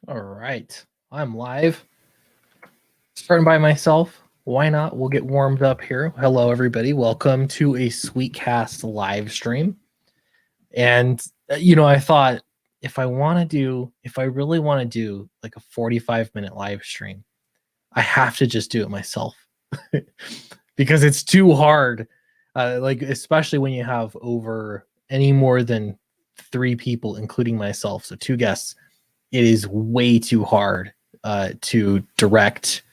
All right, I'm live. Starting by myself. Why not? We'll get warmed up here. Hello, everybody. Welcome to a Sweetcast live stream. And I thought if I really want to do like a 45-minute live stream, I have to just do it myself because it's too hard. Like especially when you have over any more than 3 people, including myself, so 2 guests. It is way too hard to direct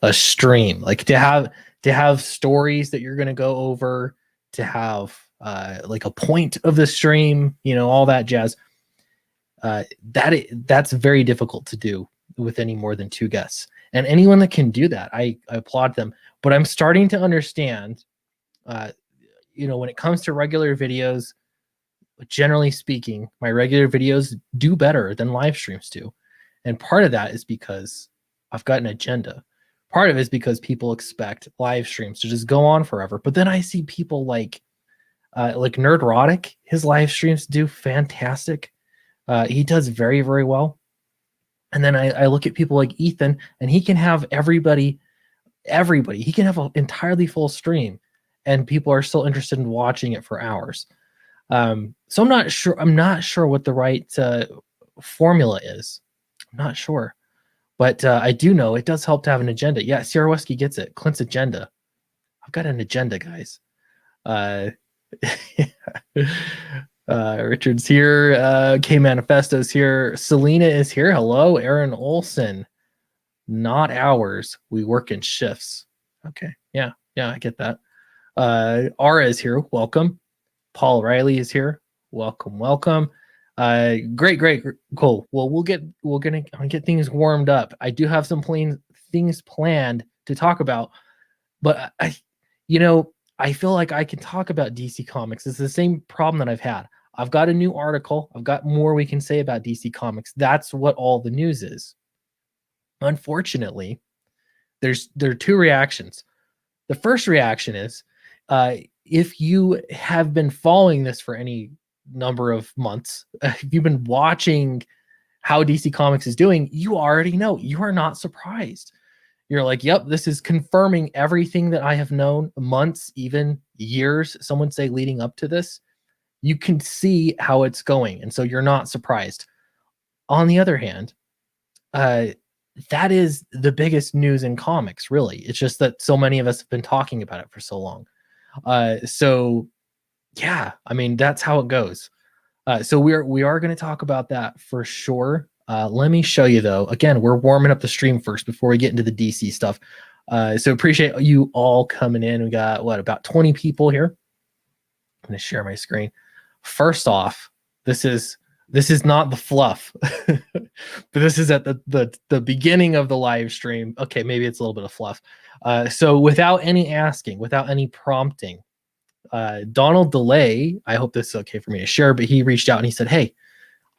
a stream. Like to have stories that you're going to go over, to have like a point of the stream, all that jazz. That's very difficult to do with any more than 2 guests. And anyone that can do that, I applaud them. But I'm starting to understand, when it comes to regular videos, generally speaking, my regular videos do better than live streams do. And part of that is because I've got an agenda. Part of it is because people expect live streams to just go on forever. But then I see people like Nerdrotic, his live streams do fantastic. He does very, very well. And then I look at people like Ethan, and he can have everybody. He can have an entirely full stream, and people are still interested in watching it for hours. So I'm not sure what the right formula is. I'm not sure. But I do know it does help to have an agenda. Yeah, Sierra Wesky gets it. Clint's agenda. I've got an agenda, guys. Richard's here. K Manifesto's here. Selena is here. Hello, Aaron Olson. Not hours. We work in shifts. Okay. Yeah, I get that. Ara is here. Welcome. Paul Riley is here. Welcome. Great, cool. Well, we're gonna get things warmed up. I do have some things planned to talk about, but I feel like I can talk about DC Comics. It's the same problem that I've had. I've got a new article. I've got more we can say about DC Comics. That's what all the news is. Unfortunately, there are 2 reactions. The first reaction is, if you have been following this for any number of months, if you've been watching how DC Comics is doing, you already know. You are not surprised. You're like, yep, this is confirming everything that I have known months, even years, someone say leading up to this. You can see how it's going, and so you're not surprised. On the other hand, that is the biggest news in comics, really. It's just that so many of us have been talking about it for so long. So yeah, I mean, that's how it goes. So we are going to talk about that for sure. Let me show you though. Again, we're warming up the stream first before we get into the DC stuff. So appreciate you all coming in. We got about 20 people here. I'm going to share my screen. First off, this is not the fluff, but this is at the beginning of the live stream. Okay, maybe it's a little bit of fluff. So without any asking, without any prompting, Donald DeLay, I hope this is okay for me to share, but he reached out and he said, hey,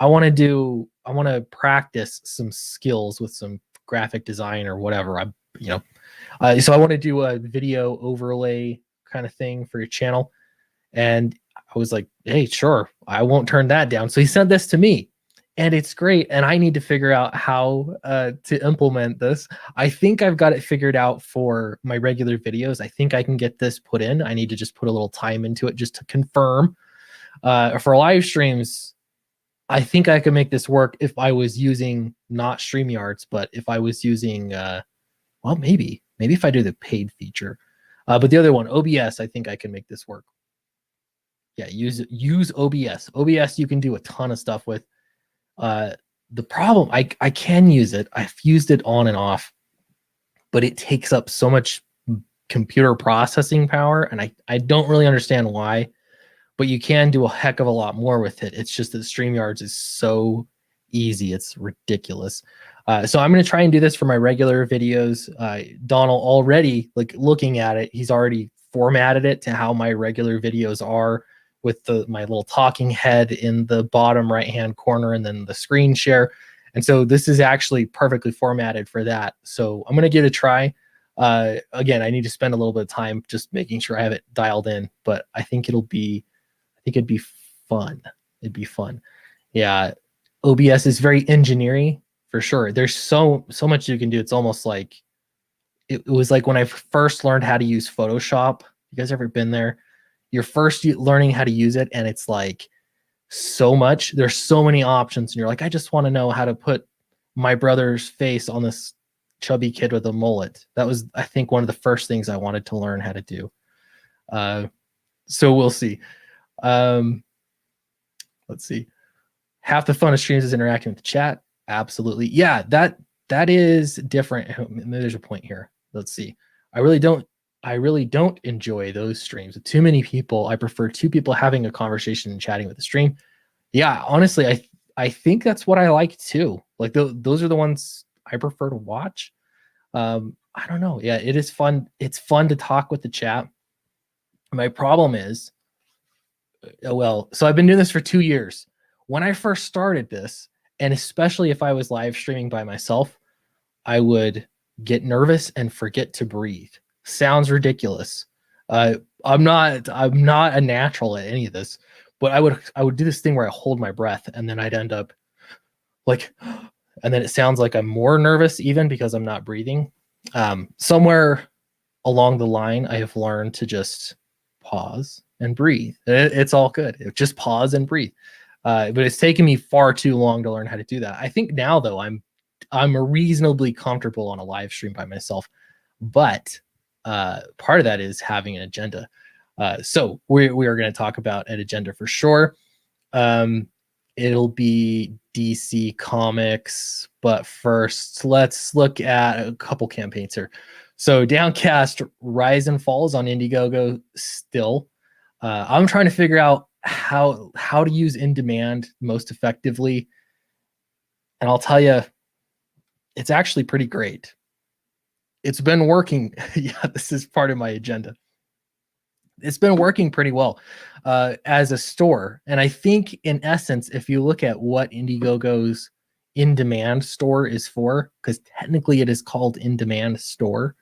I want to practice some skills with some graphic design or whatever. So I want to do a video overlay kind of thing for your channel. And I was like, hey, sure, I won't turn that down. So he sent this to me, and it's great. And I need to figure out how to implement this. I think I've got it figured out for my regular videos. I think I can get this put in. I need to just put a little time into it just to confirm. For live streams, I think I could make this work if I was using not StreamYards, but if I was using, maybe if I do the paid feature. But the other one, OBS, I think I can make this work. Yeah, use OBS. OBS you can do a ton of stuff with. The problem, I can use it. I've used it on and off, but it takes up so much computer processing power, and I don't really understand why, but you can do a heck of a lot more with it. It's just that StreamYards is so easy. It's ridiculous. So I'm going to try and do this for my regular videos. Donald already, looking at it, he's already formatted it to how my regular videos are, with my little talking head in the bottom right-hand corner and then the screen share. And so this is actually perfectly formatted for that. So I'm going to give it a try. Again, I need to spend a little bit of time just making sure I have it dialed in, but I think it'd be fun. It'd be fun. Yeah. OBS is very engineering for sure. There's so much you can do. It's almost like it was like when I first learned how to use Photoshop. You guys ever been there? You're first learning how to use it, and it's like so much. There's so many options, and you're like, I just want to know how to put my brother's face on this chubby kid with a mullet. That was, I think, one of the first things I wanted to learn how to do. So we'll see. Let's see. Half the fun of streams is interacting with the chat. Absolutely. Yeah, that is different. There's a point here. Let's see. I really don't enjoy those streams with too many people. I prefer two people having a conversation and chatting with the stream. Yeah, honestly, I think that's what I like too. Like those are the ones I prefer to watch. I don't know. Yeah, it is fun. It's fun to talk with the chat. My problem is, well, so I've been doing this for 2 years. When I first started this, and especially if I was live streaming by myself, I would get nervous and forget to breathe. Sounds ridiculous. I'm not a natural at any of this, but I would do this thing where I hold my breath, and then I'd end up like, and then it sounds like I'm more nervous even because I'm not breathing. Somewhere along the line, I have learned to just pause and breathe. It's all good. Just pause and breathe. But it's taken me far too long to learn how to do that. I think now though I'm reasonably comfortable on a live stream by myself, but part of that is having an agenda. So we are going to talk about an agenda for sure. It'll be DC Comics, but first let's look at a couple campaigns here. So Downcast Rise and Falls on Indiegogo still. I'm trying to figure out how to use in demand most effectively, and I'll tell you, it's actually pretty great. It's been working. Yeah, this is part of my agenda. It's been working pretty well as a store, and I think in essence, if you look at what Indiegogo's in-demand store is for, because technically it is called in-demand store,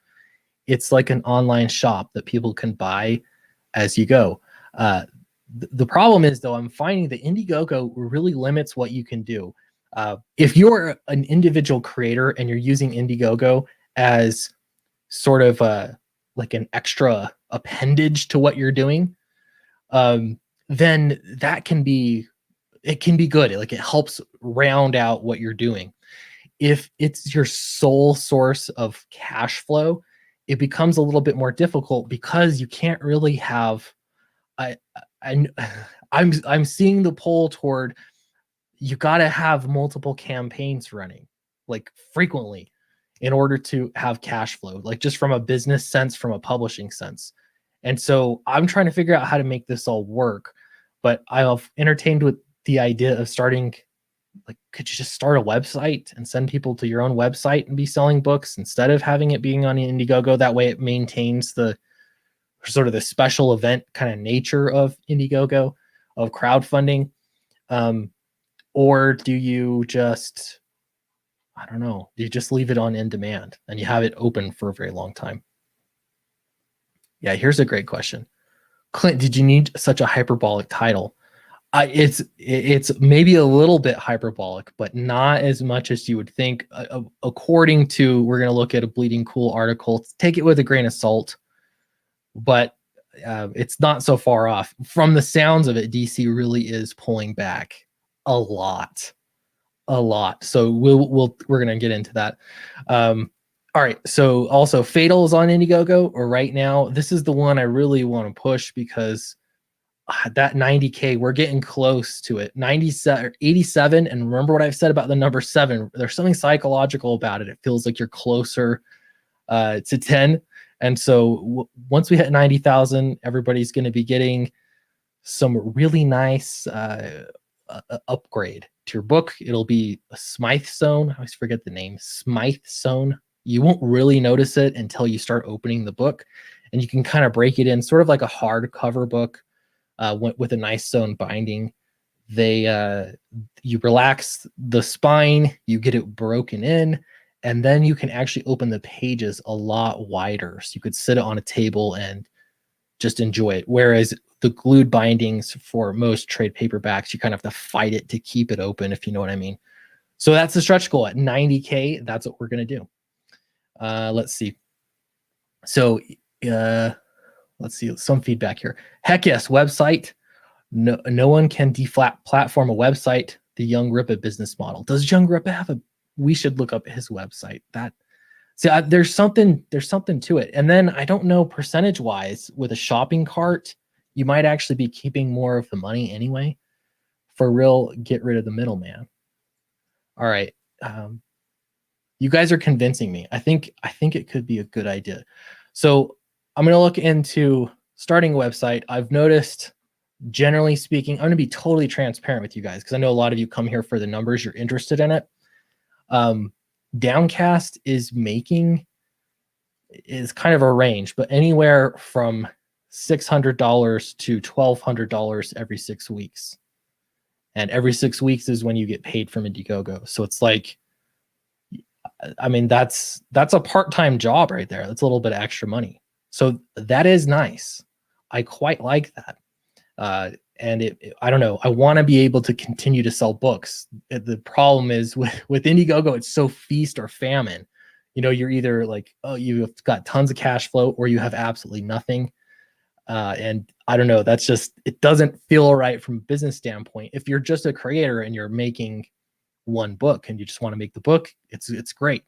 it's like an online shop that people can buy as you go. The problem is, though, I'm finding that Indiegogo really limits what you can do. If you're an individual creator and you're using Indiegogo as sort of like an extra appendage to what you're doing, then that can be good. Like it helps round out what you're doing. If it's your sole source of cash flow, it becomes a little bit more difficult because you can't really have. I'm seeing the pull toward you got to have multiple campaigns running like frequently in order to have cash flow, like just from a business sense, from a publishing sense. And so I'm trying to figure out how to make this all work, but I've entertained with the idea of starting, like, could you just start a website and send people to your own website and be selling books instead of having it being on Indiegogo? That way it maintains the sort of the special event kind of nature of Indiegogo, of crowdfunding. Or do you just, I don't know, do you just leave it on in demand and you have it open for a very long time? Yeah, here's a great question. Clint, did you need such a hyperbolic title? It's maybe a little bit hyperbolic, but not as much as you would think. According to, we're going to look at a Bleeding Cool article. Take it with a grain of salt, but it's not so far off. From the sounds of it, DC really is pulling back a lot. So we're going to get into that. All right. So also Fatal is on Indiegogo right now. This is the one I really want to push because that 90K, we're getting close to it. 97 or 87. And remember what I've said about the number 7. There's something psychological about it. It feels like you're closer to 10. And so once we hit 90,000, everybody's going to be getting some really nice upgrade to your book. It'll be a Smythe Zone. I always forget the name. Smythe Zone. You won't really notice it until you start opening the book, and you can kind of break it in sort of like a hardcover book with a nice zone binding. You relax the spine, you get it broken in, and then you can actually open the pages a lot wider. So you could sit it on a table and just enjoy it. Whereas the glued bindings for most trade paperbacks, you kind of have to fight it to keep it open, if you know what I mean. So that's the stretch goal at 90K. That's what we're going to do. Let's see. So let's see some feedback here. Heck yes, website. No one can platform a website. The Young Ripa business model. Does Young Ripa have a? We should look up his website. There's something to it. And then I don't know, percentage wise, with a shopping cart, you might actually be keeping more of the money anyway. For real, get rid of the middleman. All right. You guys are convincing me. I think it could be a good idea. So I'm going to look into starting a website. I've noticed, generally speaking, I'm going to be totally transparent with you guys because I know a lot of you come here for the numbers. You're interested in it. Downcast is kind of a range, but anywhere from $600 to $1,200 every 6 weeks. And every 6 weeks is when you get paid from Indiegogo. So it's like, I mean, that's a part-time job right there. That's a little bit of extra money. So that is nice. I quite like that. And I don't know, I want to be able to continue to sell books. The problem is with Indiegogo, it's so feast or famine. You know, you're either like, oh, you've got tons of cash flow or you have absolutely nothing. And I don't know, that's just, it doesn't feel right from a business standpoint. If you're just a creator and you're making one book and you just want to make the book, it's great.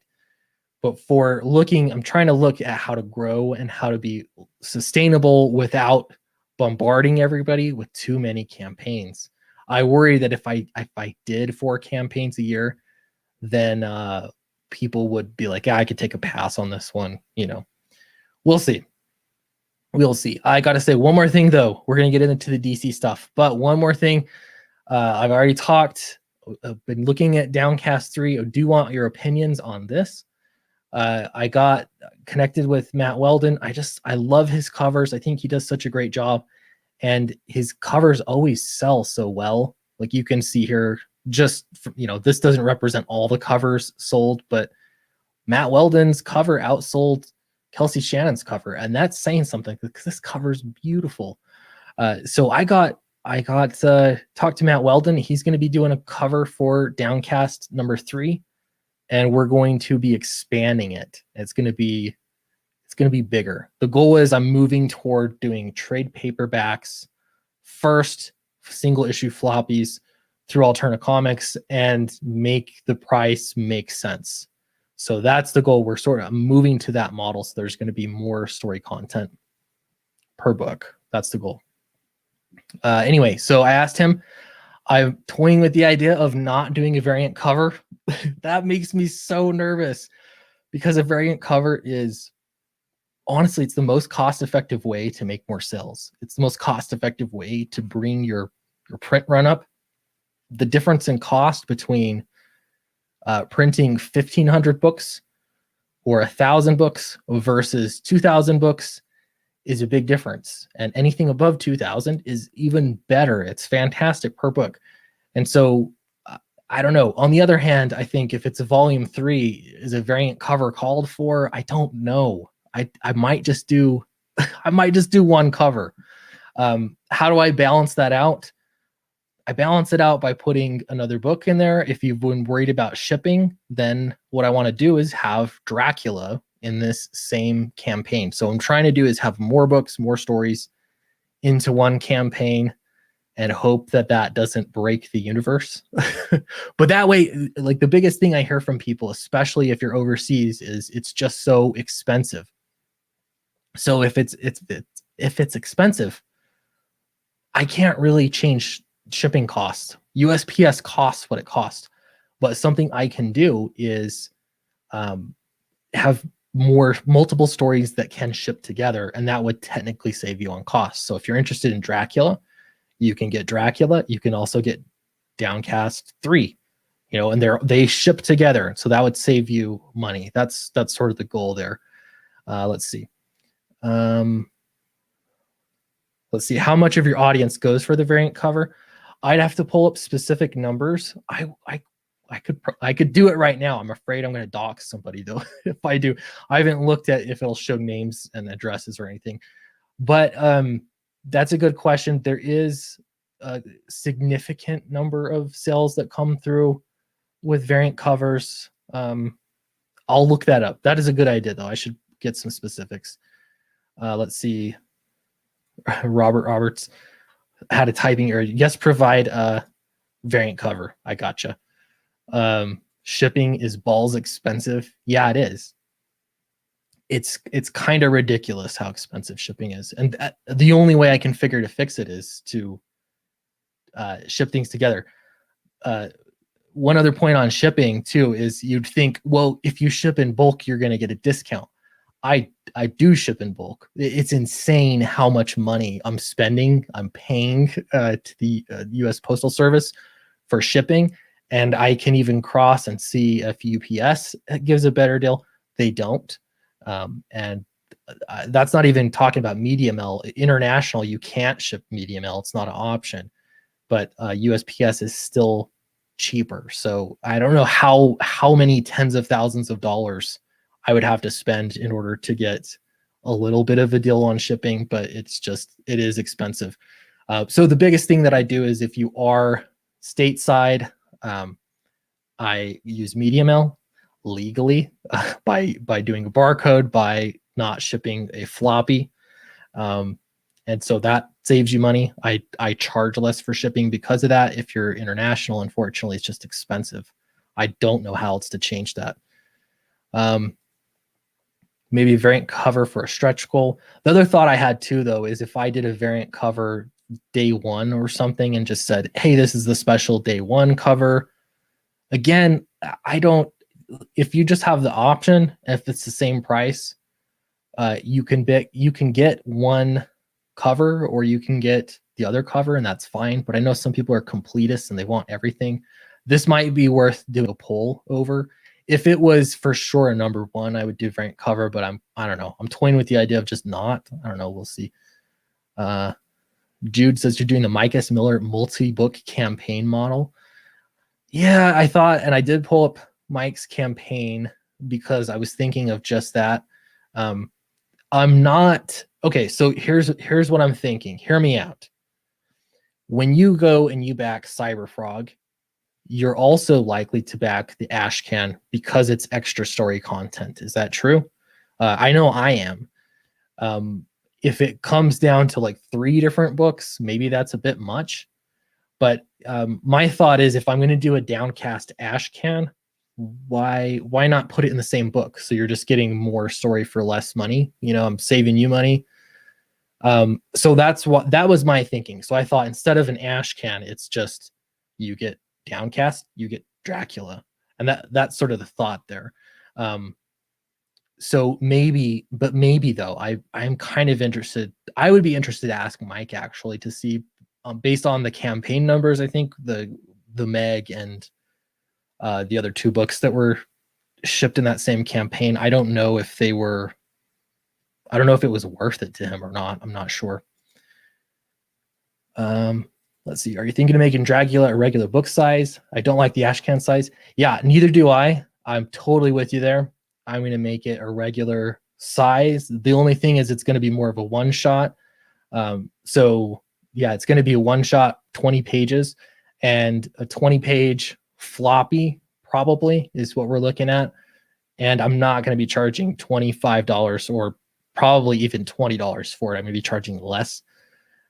But for looking, I'm trying to look at how to grow and how to be sustainable without bombarding everybody with too many campaigns. I worry that if I did 4 campaigns a year, then people would be like, yeah, I could take a pass on this one. You know, we'll see. We'll see. I got to say one more thing, though. We're going to get into the DC stuff. But one more thing. I've already talked. I've been looking at Downcast 3. I do want your opinions on this. I got connected with Matt Weldon. I love his covers. I think he does such a great job. And his covers always sell so well. Like you can see here, just, you know, this doesn't represent all the covers sold, but Matt Weldon's cover outsold Kelsey Shannon's cover. And that's saying something because this cover is beautiful. So I got talked to Matt Weldon. He's going to be doing a cover for Downcast number 3. And we're going to be expanding it. It's going to be bigger. The goal is I'm moving toward doing trade paperbacks first, single issue floppies through Alterna Comics, and make the price make sense. So that's the goal. We're sort of moving to that model. So there's going to be more story content per book. That's the goal. Anyway, so I asked him, I'm toying with the idea of not doing a variant cover. That makes me so nervous because a variant cover is, honestly, it's the most cost-effective way to make more sales. It's the most cost-effective way to bring your print run up. The difference in cost between printing 1,500 books or 1,000 books versus 2,000 books is a big difference. And anything above 2,000 is even better. It's fantastic per book. And so I don't know. On the other hand, I think if it's a volume 3, is a variant cover called for? I don't know. I might just do one cover. How do I balance that out? I balance it out by putting another book in there. If you've been worried about shipping, then what I want to do is have Dracula in this same campaign. So what I'm trying to do is have more books, more stories into one campaign and hope that doesn't break the universe. But that way, like the biggest thing I hear from people, especially if you're overseas, is it's just so expensive. So if it's expensive, I can't really change shipping costs. USPS costs what it costs. But something I can do is have multiple stories that can ship together, and that would technically save you on costs. So if you're interested in Dracula, you can get Dracula. You can also get Downcast 3, you know, and they ship together. So that would save you money. That's sort of the goal there. Let's see. Let's see how much of your audience goes for the variant cover. I'd have to pull up specific numbers. I could do it right now. I'm afraid I'm going to dox somebody though. If I do, I haven't looked at if it'll show names and addresses or anything, but that's a good question. There is a significant number of sales that come through with variant covers. I'll look that up. That is a good idea, though. I should get some specifics. Let's see. Robert Roberts had a typing error. Yes, provide a variant cover. I gotcha. Shipping is balls expensive. Yeah, it is. It's kind of ridiculous how expensive shipping is, and the only way I can figure to fix it is to ship things together. One other point on shipping too is you'd think, well, if you ship in bulk, you're going to get a discount. I do ship in bulk. It's insane how much money I'm spending. I'm paying to the U.S. Postal Service for shipping, and I can even cross and see if UPS gives a better deal. They don't, and that's not even talking about media mail. International, you can't ship media mail. It's not an option, but USPS is still cheaper. So I don't know how many tens of thousands of dollars I would have to spend in order to get a little bit of a deal on shipping, but it is expensive. So the biggest thing that I do is if you are stateside, I use media mail legally by doing a barcode, by not shipping a floppy. And so that saves you money. I charge less for shipping because of that. If you're international, unfortunately, it's just expensive. I don't know how else to change that. Maybe a variant cover for a stretch goal. The other thought I had too, though, is if I did a variant cover day one or something and just said, hey, this is the special day one cover. Again, if you just have the option, if it's the same price, you can get one cover or you can get the other cover, and that's fine. But I know some people are completists and they want everything. This might be worth doing a poll over. If it was for sure a number one, I would do variant cover, but I don't know. I'm toying with the idea of just not. I don't know. We'll see. Jude says you're doing the Mike S. Miller multi-book campaign model. Yeah, I thought, and I did pull up Mike's campaign because I was thinking of just that. I'm not okay. So here's what I'm thinking. Hear me out. When you go and you back Cyberfrog, you're also likely to back the Ashcan because it's extra story content. Is that true? I know I am. If it comes down to like 3 different books, maybe that's a bit much. But my thought is, if I'm going to do a Downcast Ashcan, why not put it in the same book? So you're just getting more story for less money. I'm saving you money. So that was my thinking. So I thought instead of an Ashcan, it's just you get Downcast, you get Dracula, and that's sort of the thought there. So maybe though, I'm kind of interested. I would be interested to ask Mike actually to see, based on the campaign numbers. I think the Meg and the other 2 books that were shipped in that same campaign, I don't know if it was worth it to him or not. I'm not sure. Let's see. Are you thinking of making Dracula a regular book size? I don't like the Ashcan size. Yeah, neither do I. I'm totally with you there. I'm going to make it a regular size. The only thing is it's going to be more of a one-shot. So yeah, it's going to be a one-shot, 20 pages, and a 20-page floppy probably is what we're looking at. And I'm not going to be charging $25 or probably even $20 for it. I'm going to be charging less.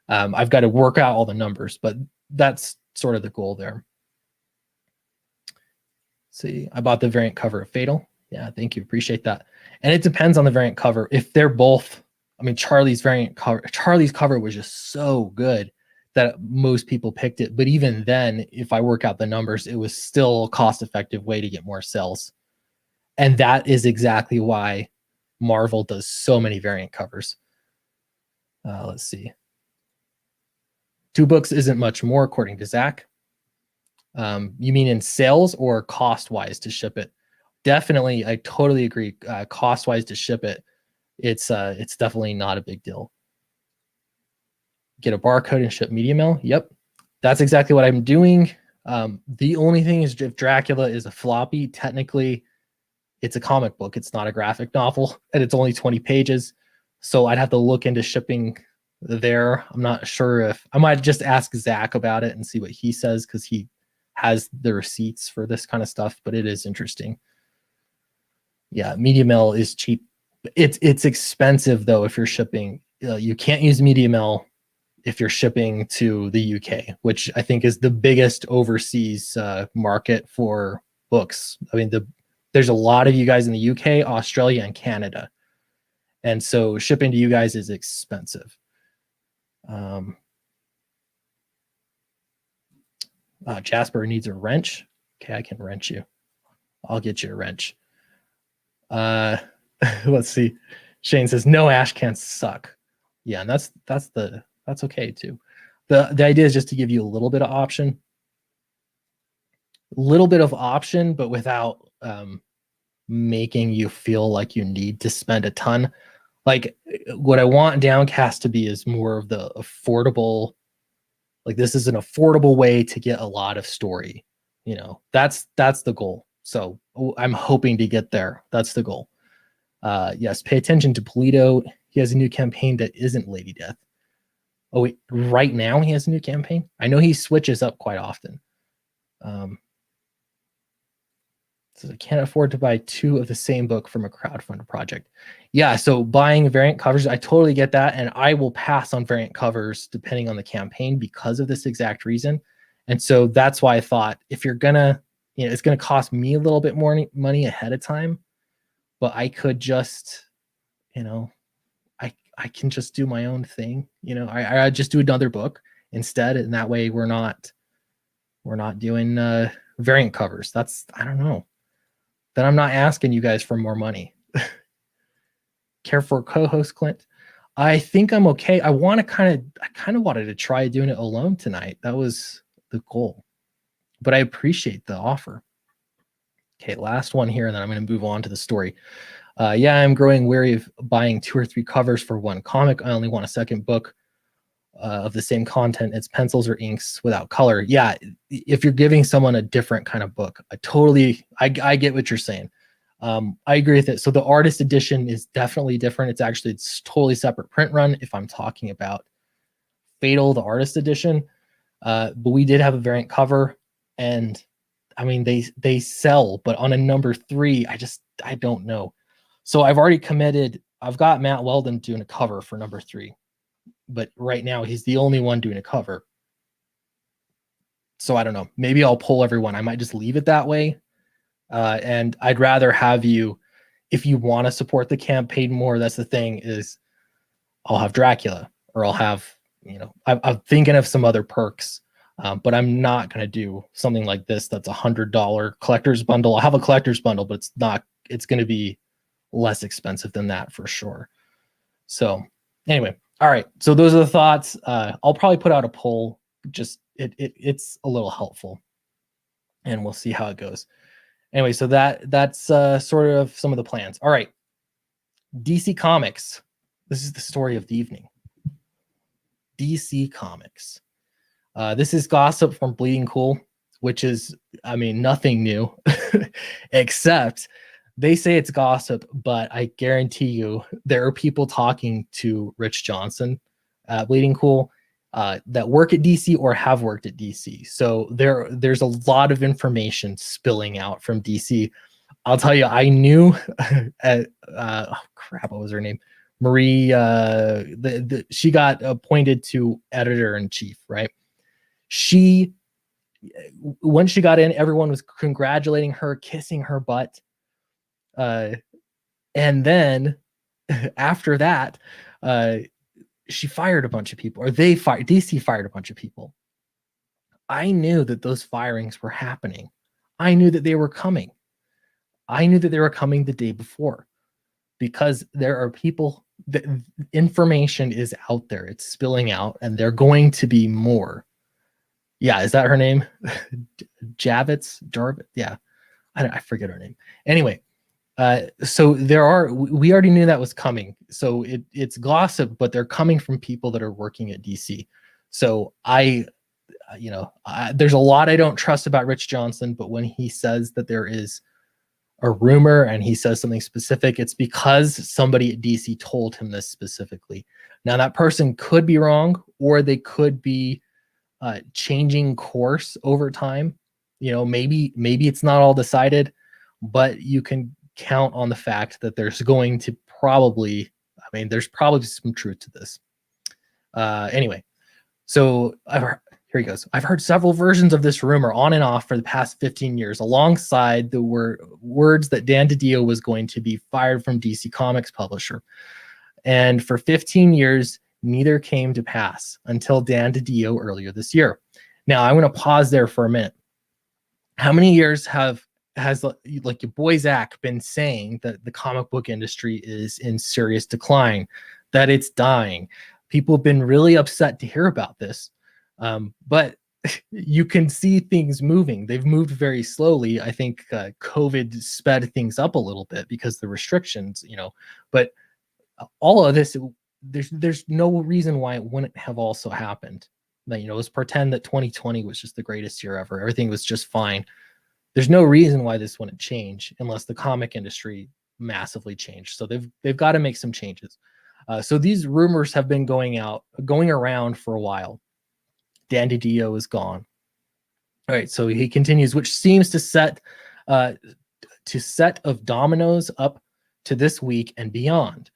I've got to work out all the numbers, but that's sort of the goal there. Let's see, I bought the variant cover of Fatal. Yeah, thank you. Appreciate that. And it depends on the variant cover. If they're both, I mean, Charlie's cover was just so good that most people picked it. But even then, if I work out the numbers, it was still a cost-effective way to get more sales. And that is exactly why Marvel does so many variant covers. Let's see. 2 books isn't much more, according to Zach. You mean in sales or cost-wise to ship it? Definitely, I totally agree. Cost-wise to ship it, it's definitely not a big deal. Get a barcode and ship media mail. Yep, that's exactly what I'm doing. The only thing is, if Dracula is a floppy, technically it's a comic book. It's not a graphic novel, and it's only 20 pages. So I'd have to look into shipping there. I'm not sure if I might just ask Zach about it and see what he says, because he has the receipts for this kind of stuff, but it is interesting. Yeah, media mail is cheap. It's expensive though if you're shipping. You can't use media mail if you're shipping to the UK, which I think is the biggest overseas market for books. I mean, there's a lot of you guys in the UK, Australia, and Canada, and so shipping to you guys is expensive. Jasper needs a wrench. Okay, I can wrench you. I'll get you a wrench. Let's see. Shane says no ash cans suck. Yeah, and that's okay too. The idea is just to give you a little bit of option, but without making you feel like you need to spend a ton. Like what I want Downcast to be is more of the affordable. Like this is an affordable way to get a lot of story. You know, that's the goal. So I'm hoping to get there. That's the goal. Yes, pay attention to Polito. He has a new campaign that isn't Lady Death. Oh, wait, right now he has a new campaign? I know he switches up quite often. So I can't afford to buy 2 of the same book from a crowdfunded project. Yeah, so buying variant covers, I totally get that. And I will pass on variant covers depending on the campaign because of this exact reason. And so that's why I thought if you're gonna, it's gonna cost me a little bit more money ahead of time, but I could just, I can just do my own thing. I just do another book instead. And that way we're not doing variant covers. I don't know. Then I'm not asking you guys for more money. Care for co-host Clint? I think I'm okay. I kind of wanted to try doing it alone tonight. That was the goal. But I appreciate the offer. Okay, last one here, and then I'm going to move on to the story. Yeah, I'm growing weary of buying 2 or 3 covers for one comic. I only want a second book of the same content. It's pencils or inks without color. Yeah, if you're giving someone a different kind of book, I get what you're saying. I agree with it. So the artist edition is definitely different. It's totally separate print run if I'm talking about Fatal, the artist edition. But we did have a variant cover, and I mean they sell, but on a number 3, I don't know. So I've already committed. I've got Matt Weldon doing a cover for number 3. But right now he's the only one doing a cover. So I don't know. Maybe I'll pull everyone. I might just leave it that way. And I'd rather have you, if you want to support the campaign more, that's the thing, is I'll have Dracula, or I'll have, I'm thinking of some other perks, but I'm not going to do something like this. That's $100 collector's bundle. I'll have a collector's bundle, but it's going to be less expensive than that for sure. So anyway, all right. So those are the thoughts. I'll probably put out a poll. Just it's a little helpful, and we'll see how it goes. Anyway, so that's sort of some of the plans. All right, DC Comics. This is the story of the evening. DC Comics. This is gossip from Bleeding Cool, which is, I mean, nothing new, except they say it's gossip, but I guarantee you there are people talking to Rich Johnson at Bleeding Cool that work at DC or have worked at DC. So there's a lot of information spilling out from DC. I'll tell you, I knew, what was her name? Marie, she got appointed to editor-in-chief, right? When she got in, everyone was congratulating her, kissing her butt. And then after that, she fired a bunch of people, or DC fired a bunch of people. I knew that those firings were happening. I knew that they were coming. I knew that they were coming the day before, because there are people, the information is out there. It's spilling out, and they're going to be more. Yeah, is that her name? Jarvis? Yeah, I forget her name. Anyway, so we already knew that was coming. So it's gossip, but they're coming from people that are working at DC. So there's a lot I don't trust about Rich Johnson, but when he says that there is a rumor and he says something specific, it's because somebody at DC told him this specifically. Now that person could be wrong, or they could be changing course over time. maybe it's not all decided, but you can count on the fact that there's going to probably, there's probably some truth to this. Anyway, so here he goes. I've heard several versions of this rumor on and off for the past 15 years, alongside the words that Dan DiDio was going to be fired from DC Comics publisher. And for 15 years, neither came to pass until Dan DiDio earlier this year. Now, I'm going to pause there for a minute. How many years has like your boy Zach been saying that the comic book industry is in serious decline, that it's dying? People have been really upset to hear about this, but you can see things moving. They've moved very slowly. I think COVID sped things up a little bit because the restrictions, but all of this, there's no reason why it wouldn't have also happened. Let's pretend that 2020 was just the greatest year ever. Everything was just fine. There's no reason why this wouldn't change unless the comic industry massively changed. So they've got to make some changes. So these rumors have been going around for a while. Dan DiDio is gone. All right, so he continues, which seems to set of dominoes up to this week and beyond.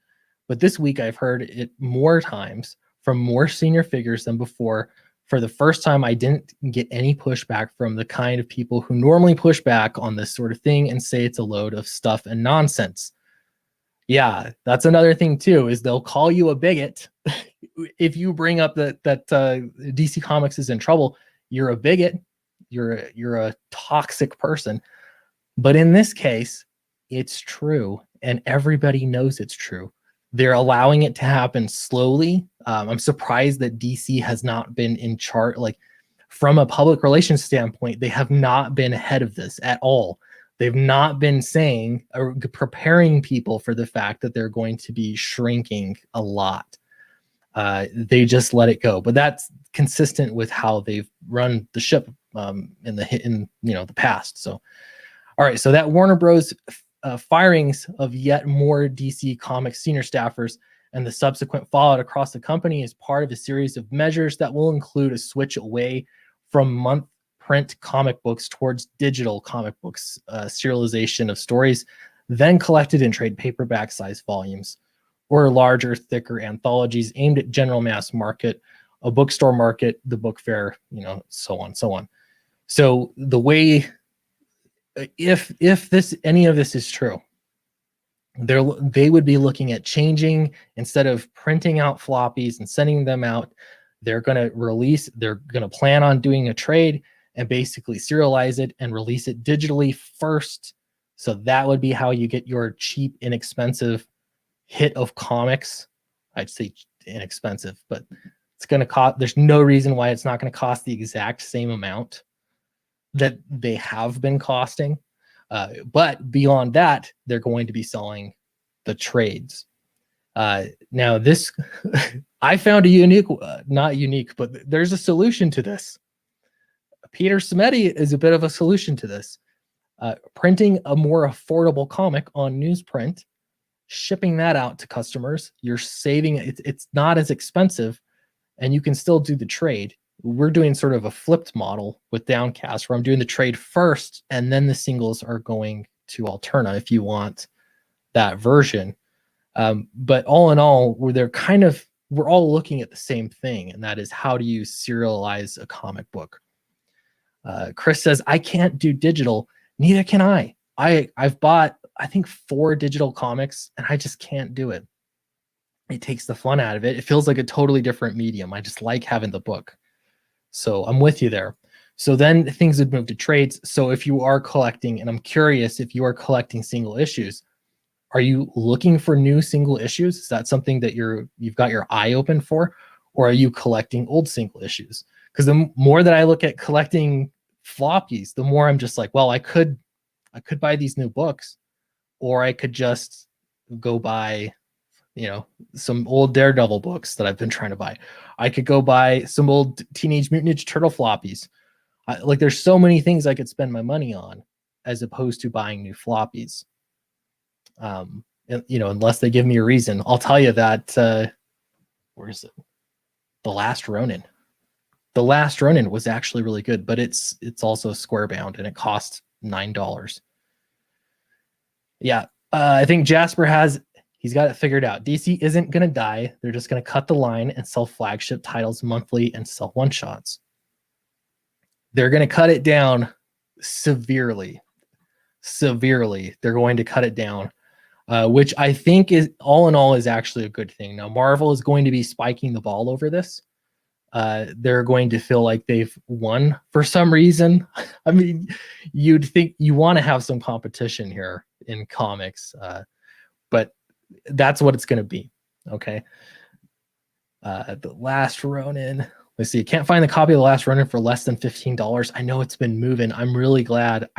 But this week I've heard it more times from more senior figures than before. For the first time, I didn't get any pushback from the kind of people who normally push back on this sort of thing and say it's a load of stuff and nonsense. Yeah, that's another thing too, is they'll call you a bigot if you bring up that DC Comics is in trouble. You're a bigot. You're a toxic person. But in this case, it's true, and everybody knows it's true. They're allowing it to happen slowly. I'm surprised that DC has not been in chart. Like, from a public relations standpoint, they have not been ahead of this at all. They've not been saying or preparing people for the fact that they're going to be shrinking a lot. They just let it go. But that's consistent with how they've run the ship in the past. So, all right. So that Warner Bros. Firings of yet more DC Comics senior staffers and the subsequent fallout across the company is part of a series of measures that will include a switch away from month print comic books towards digital comic books, serialization of stories, then collected in trade paperback size volumes, or larger, thicker anthologies aimed at general mass market, a bookstore market, the book fair, so on, so on. So the way, if any of this is true, they would be looking at changing, instead of printing out floppies and sending them out, they're going to plan on doing a trade and basically serialize it and release it digitally first. So that would be how you get your cheap, inexpensive hit of comics. I'd say inexpensive, but it's going to cost, there's no reason why it's not going to cost the exact same amount that they have been costing. But beyond that, they're going to be selling the trades. Now this, I found a unique, not unique, but there's a solution to this. Peter Simeti is a bit of a solution to this. Printing a more affordable comic on newsprint, shipping that out to customers, you're saving, it's not as expensive, and you can still do the trade. We're doing sort of a flipped model with Downcast, where I'm doing the trade first, and then the singles are going to Alterna if you want that version. But all in all, we're all looking at the same thing, and that is, how do you serialize a comic book? Chris says, I can't do digital. Neither can I. I've bought, I think, 4 digital comics, and I just can't do it. It takes the fun out of it. It feels like a totally different medium. I just like having the book. So I'm with you there. So then things would move to trades. So if you are collecting, and I'm curious, if you are collecting single issues, are you looking for new single issues? Is that something that you've got your eye open for? Or are you collecting old single issues? Because the more that I look at collecting floppies, the more I'm just like, well, I could buy these new books, or I could just go buy, some old Daredevil books that I've been trying to buy. I could go buy some old Teenage Mutant Ninja Turtle floppies. There's so many things I could spend my money on, as opposed to buying new floppies. Unless they give me a reason. I'll tell you that, where is it? The Last Ronin. The Last Ronin was actually really good, but it's also square bound and it cost $9. Yeah, I think Jasper he's got it figured out. DC isn't going to die. They're just going to cut the line and sell flagship titles monthly and sell one shots. They're going to cut it down severely. They're going to cut it down, which I think is all in all is actually a good thing. Now, Marvel is going to be spiking the ball over this. They're going to feel like they've won for some reason. I mean, you'd think you want to have some competition here in comics, but that's what it's going to be. Okay. The Last Ronin. Let's see. Can't find the copy of The Last Ronin for less than $15. I know it's been moving. I'm really glad.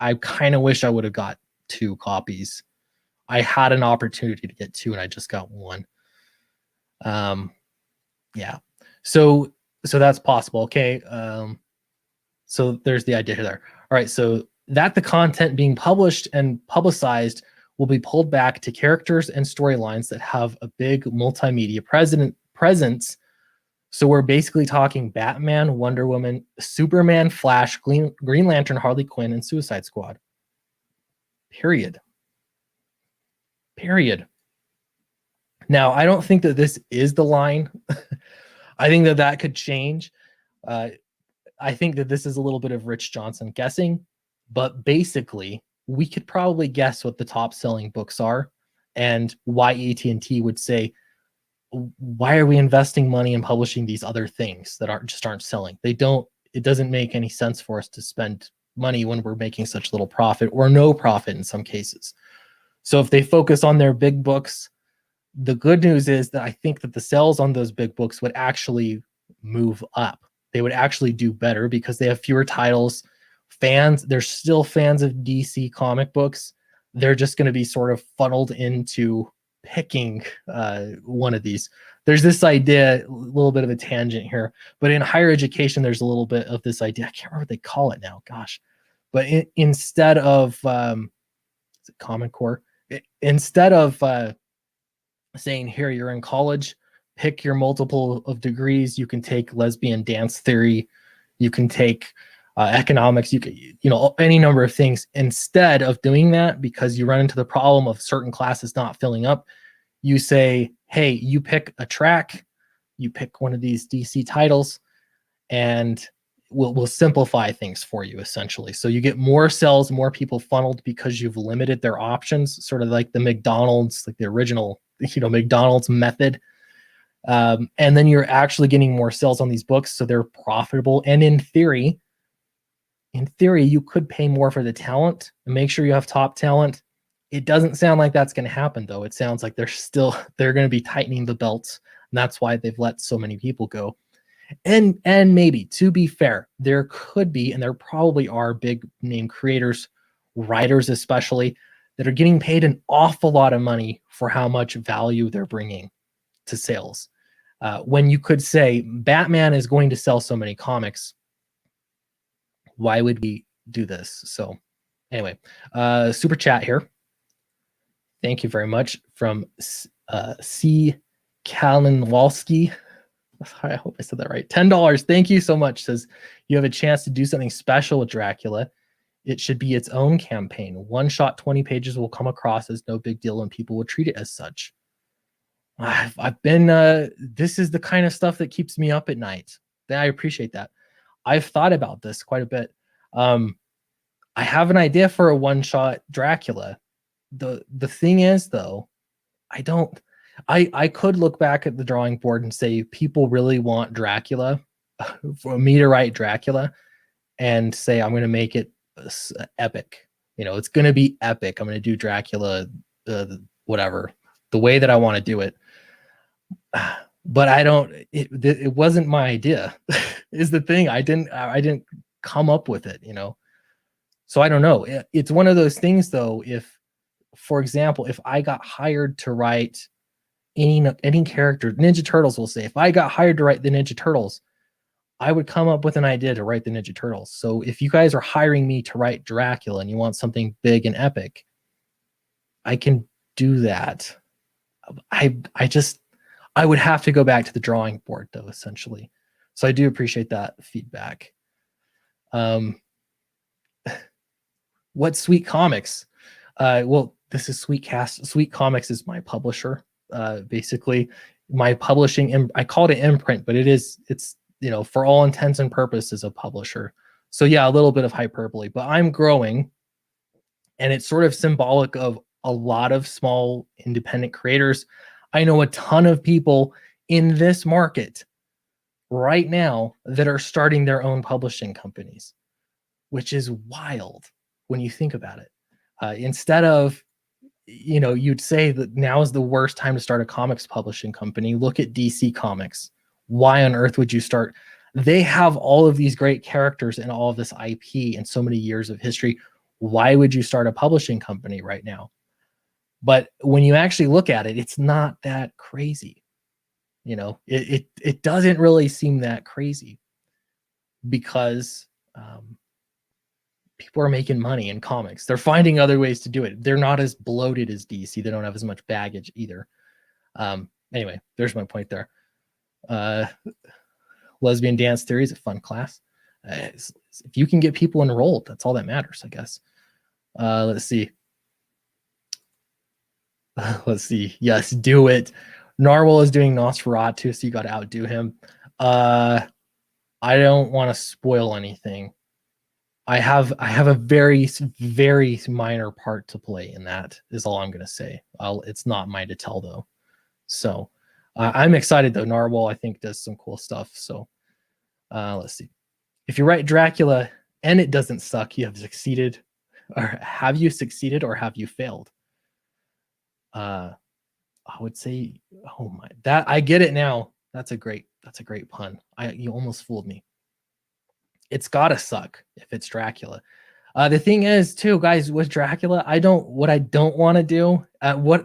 I kind of wish I would have got 2 copies. I had an opportunity to get 2 and I just got 1. Yeah. So that's possible. Okay. So there's the idea there. All right. So that the content being published and publicized will be pulled back to characters and storylines that have a big multimedia presence. So we're basically talking Batman, Wonder Woman, Superman, Flash, Green Lantern, Harley Quinn, and Suicide Squad. Period. Now, I don't think that this is the line. I think that could change. I think that this is a little bit of Rich Johnson guessing, but basically, we could probably guess what the top selling books are and why AT&T would say, why are we investing money in publishing these other things that aren't selling? It doesn't make any sense for us to spend money when we're making such little profit or no profit in some cases. So if they focus on their big books, the good news is that I think that the sales on those big books would actually move up. They would actually do better because they have fewer titles. They're still fans of DC comic books. They're just going to be sort of funneled into picking one of these. There's this idea, a little bit of a tangent here, but in higher education, there's a little bit of this idea. I can't remember what they call it now. Gosh, but instead of is it Common Core? Instead of saying, here, you're in college, pick your multiple of degrees. You can take lesbian dance theory. You can take economics. You can, any number of things. Instead of doing that, because you run into the problem of certain classes not filling up, you say, hey, you pick a track, you pick one of these DC titles, and we'll simplify things for you, essentially. So you get more sales, more people funneled because you've limited their options, sort of like the McDonald's, like the original, McDonald's method. And then you're actually getting more sales on these books, so they're profitable. And in theory, you could pay more for the talent and make sure you have top talent. It doesn't sound like that's going to happen, though. It sounds like they're going to be tightening the belts, and that's why they've let so many people go. And maybe, to be fair, there could be, and there probably are, big name creators, writers especially, that are getting paid an awful lot of money for how much value they're bringing to sales. When you could say Batman is going to sell so many comics, why would we do this? So anyway, super chat here. Thank you very much from C. Kalinwalski. I hope I said that right. $10. Thank you so much. Says you have a chance to do something special with Dracula. It should be its own campaign. One shot, 20 pages will come across as no big deal and people will treat it as such. I've been, this is the kind of stuff that keeps me up at night. I appreciate that. I've thought about this quite a bit. I have an idea for a one-shot Dracula. The thing is, though, I could look back at the drawing board and say people really want Dracula, for me to write Dracula, and say I'm going to make it epic. It's going to be epic. I'm going to do Dracula, whatever, the way that I want to do it. But it wasn't my idea. Is the thing. I didn't come up with it. So I don't know. It's one of those things, though. If, for example, if I got hired to write any character, Ninja Turtles, will say, if I got hired to write the Ninja Turtles, I would come up with an idea to write the Ninja Turtles. So if you guys are hiring me to write Dracula and you want something big and epic, I can do that. I would have to go back to the drawing board, though, essentially. So I do appreciate that feedback. What Sweet Comics? Well, this is Sweetcast. Sweet Comics is my publisher. Basically, my publishing. I call it an imprint, but it's for all intents and purposes a publisher. So yeah, a little bit of hyperbole, but I'm growing, and it's sort of symbolic of a lot of small independent creators. I know a ton of people in this market right now that are starting their own publishing companies, which is wild when you think about it. Instead of, you'd say that now is the worst time to start a comics publishing company. Look at DC Comics. Why on earth would you start? They have all of these great characters and all of this IP and so many years of history. Why would you start a publishing company right now? But when you actually look at it, it's not that crazy. It doesn't really seem that crazy because people are making money in comics. They're finding other ways to do it. They're not as bloated as DC. They don't have as much baggage either. Anyway, there's my point there. Lesbian dance theory is a fun class. If you can get people enrolled, that's all that matters, I guess. Let's see. Let's see. Yes, do it. Narwhal is doing Nosferatu, so you got to outdo him. I don't want to spoil anything. I have a very, very minor part to play in that, is all I'm going to say. It's not mine to tell, though. So I'm excited, though. Narwhal, I think, does some cool stuff. So let's see. If you write Dracula and it doesn't suck, you have succeeded. Or have you succeeded or have you failed? I would say, oh my, that I get it now. That's a great pun. You almost fooled me. It's gotta suck if it's Dracula. The thing is, too, guys, with Dracula, what I don't want to do,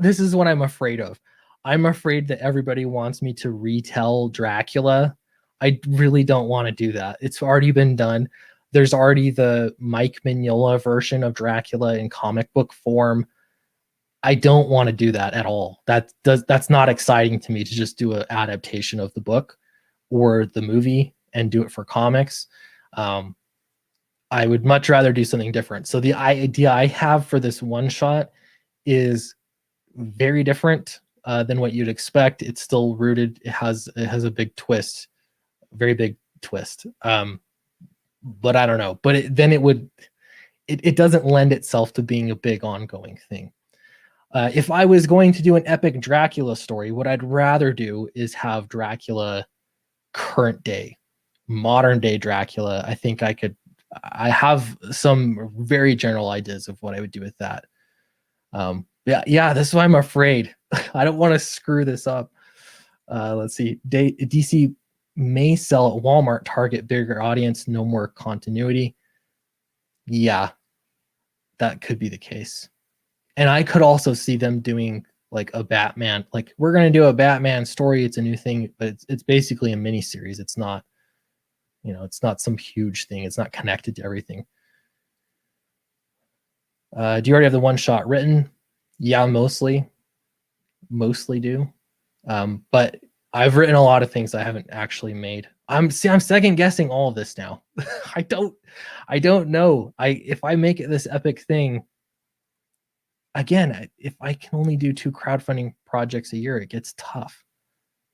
this is what I'm afraid of. I'm afraid that everybody wants me to retell Dracula. I really don't want to do that. It's already been done. There's already the Mike Mignola version of Dracula in comic book form. I don't want to do that at all. That's not exciting to me to just do an adaptation of the book or the movie and do it for comics. I would much rather do something different. So the idea I have for this one shot is very different than what you'd expect. It's still rooted. It has a big twist, very big twist. But I don't know. But it doesn't lend itself to being a big ongoing thing. If I was going to do an epic Dracula story, what I'd rather do is have Dracula current day, modern day Dracula. I think I have some very general ideas of what I would do with that. Yeah, this is why I'm afraid. I don't want to screw this up. Let's see. DC may sell at Walmart, Target, bigger audience, no more continuity. Yeah, that could be the case. And I could also see them doing like a Batman, like we're going to do a Batman story. It's a new thing, but it's basically a mini series. It's not, it's not some huge thing. It's not connected to everything. Do you already have the one shot written? Yeah, mostly do. But I've written a lot of things I haven't actually made. I'm second guessing all of this now. I don't know. If I make it this epic thing, again, if I can only do 2 crowdfunding projects a year, it gets tough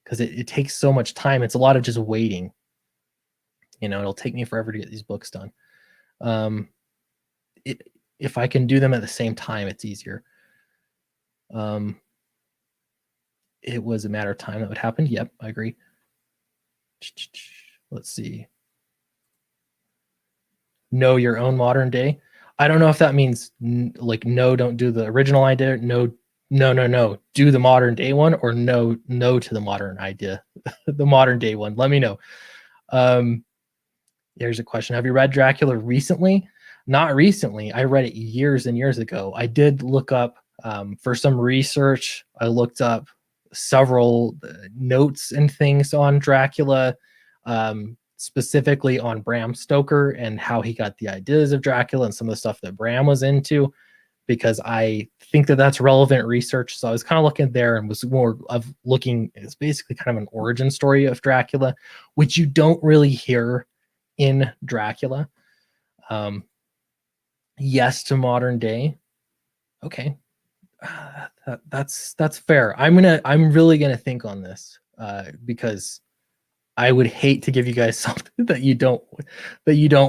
because it takes so much time. It's a lot of just waiting. It'll take me forever to get these books done. If I can do them at the same time, it's easier. It was a matter of time that would happen. Yep, I agree. Let's see. Know your own modern day. I don't know if that means like no, don't do the original idea. No, do the modern day one, or no to the modern idea, the modern day one. Let me know. Here's a question. Have you read Dracula recently? Not recently. I read it years and years ago. I did look up for some research. I looked up several notes and things on Dracula, specifically on Bram Stoker and how he got the ideas of Dracula and some of the stuff that Bram was into. because I think that that's relevant research. So I was kind of looking there and was more of looking, it's basically kind of an origin story of Dracula, which you don't really hear in Dracula. Yes to modern day. Okay. That's fair. I'm really gonna think on this because I would hate to give you guys something that you don't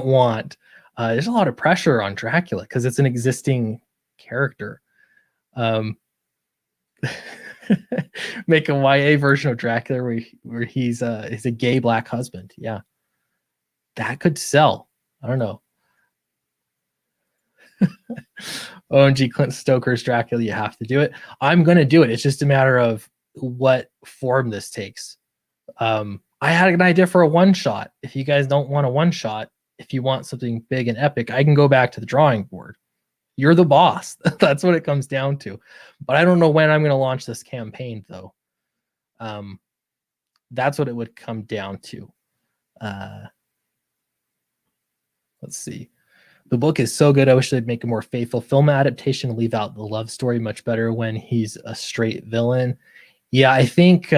want. There's a lot of pressure on Dracula because it's an existing character. Make a YA version of Dracula where he's a gay black husband. Yeah, that could sell. I don't know. OMG, Clint Stoker's Dracula, you have to do it. I'm gonna do it. It's just a matter of what form this takes. I had an idea for a one shot. If you guys don't want a one shot, if you want something big and epic, I can go back to the drawing board. You're the boss. That's what it comes down to. But I don't know when I'm going to launch this campaign, though. That's what it would come down to. Let's see. The book is so good. I wish they'd make a more faithful film adaptation, leave out the love story much better when he's a straight villain. Yeah, I think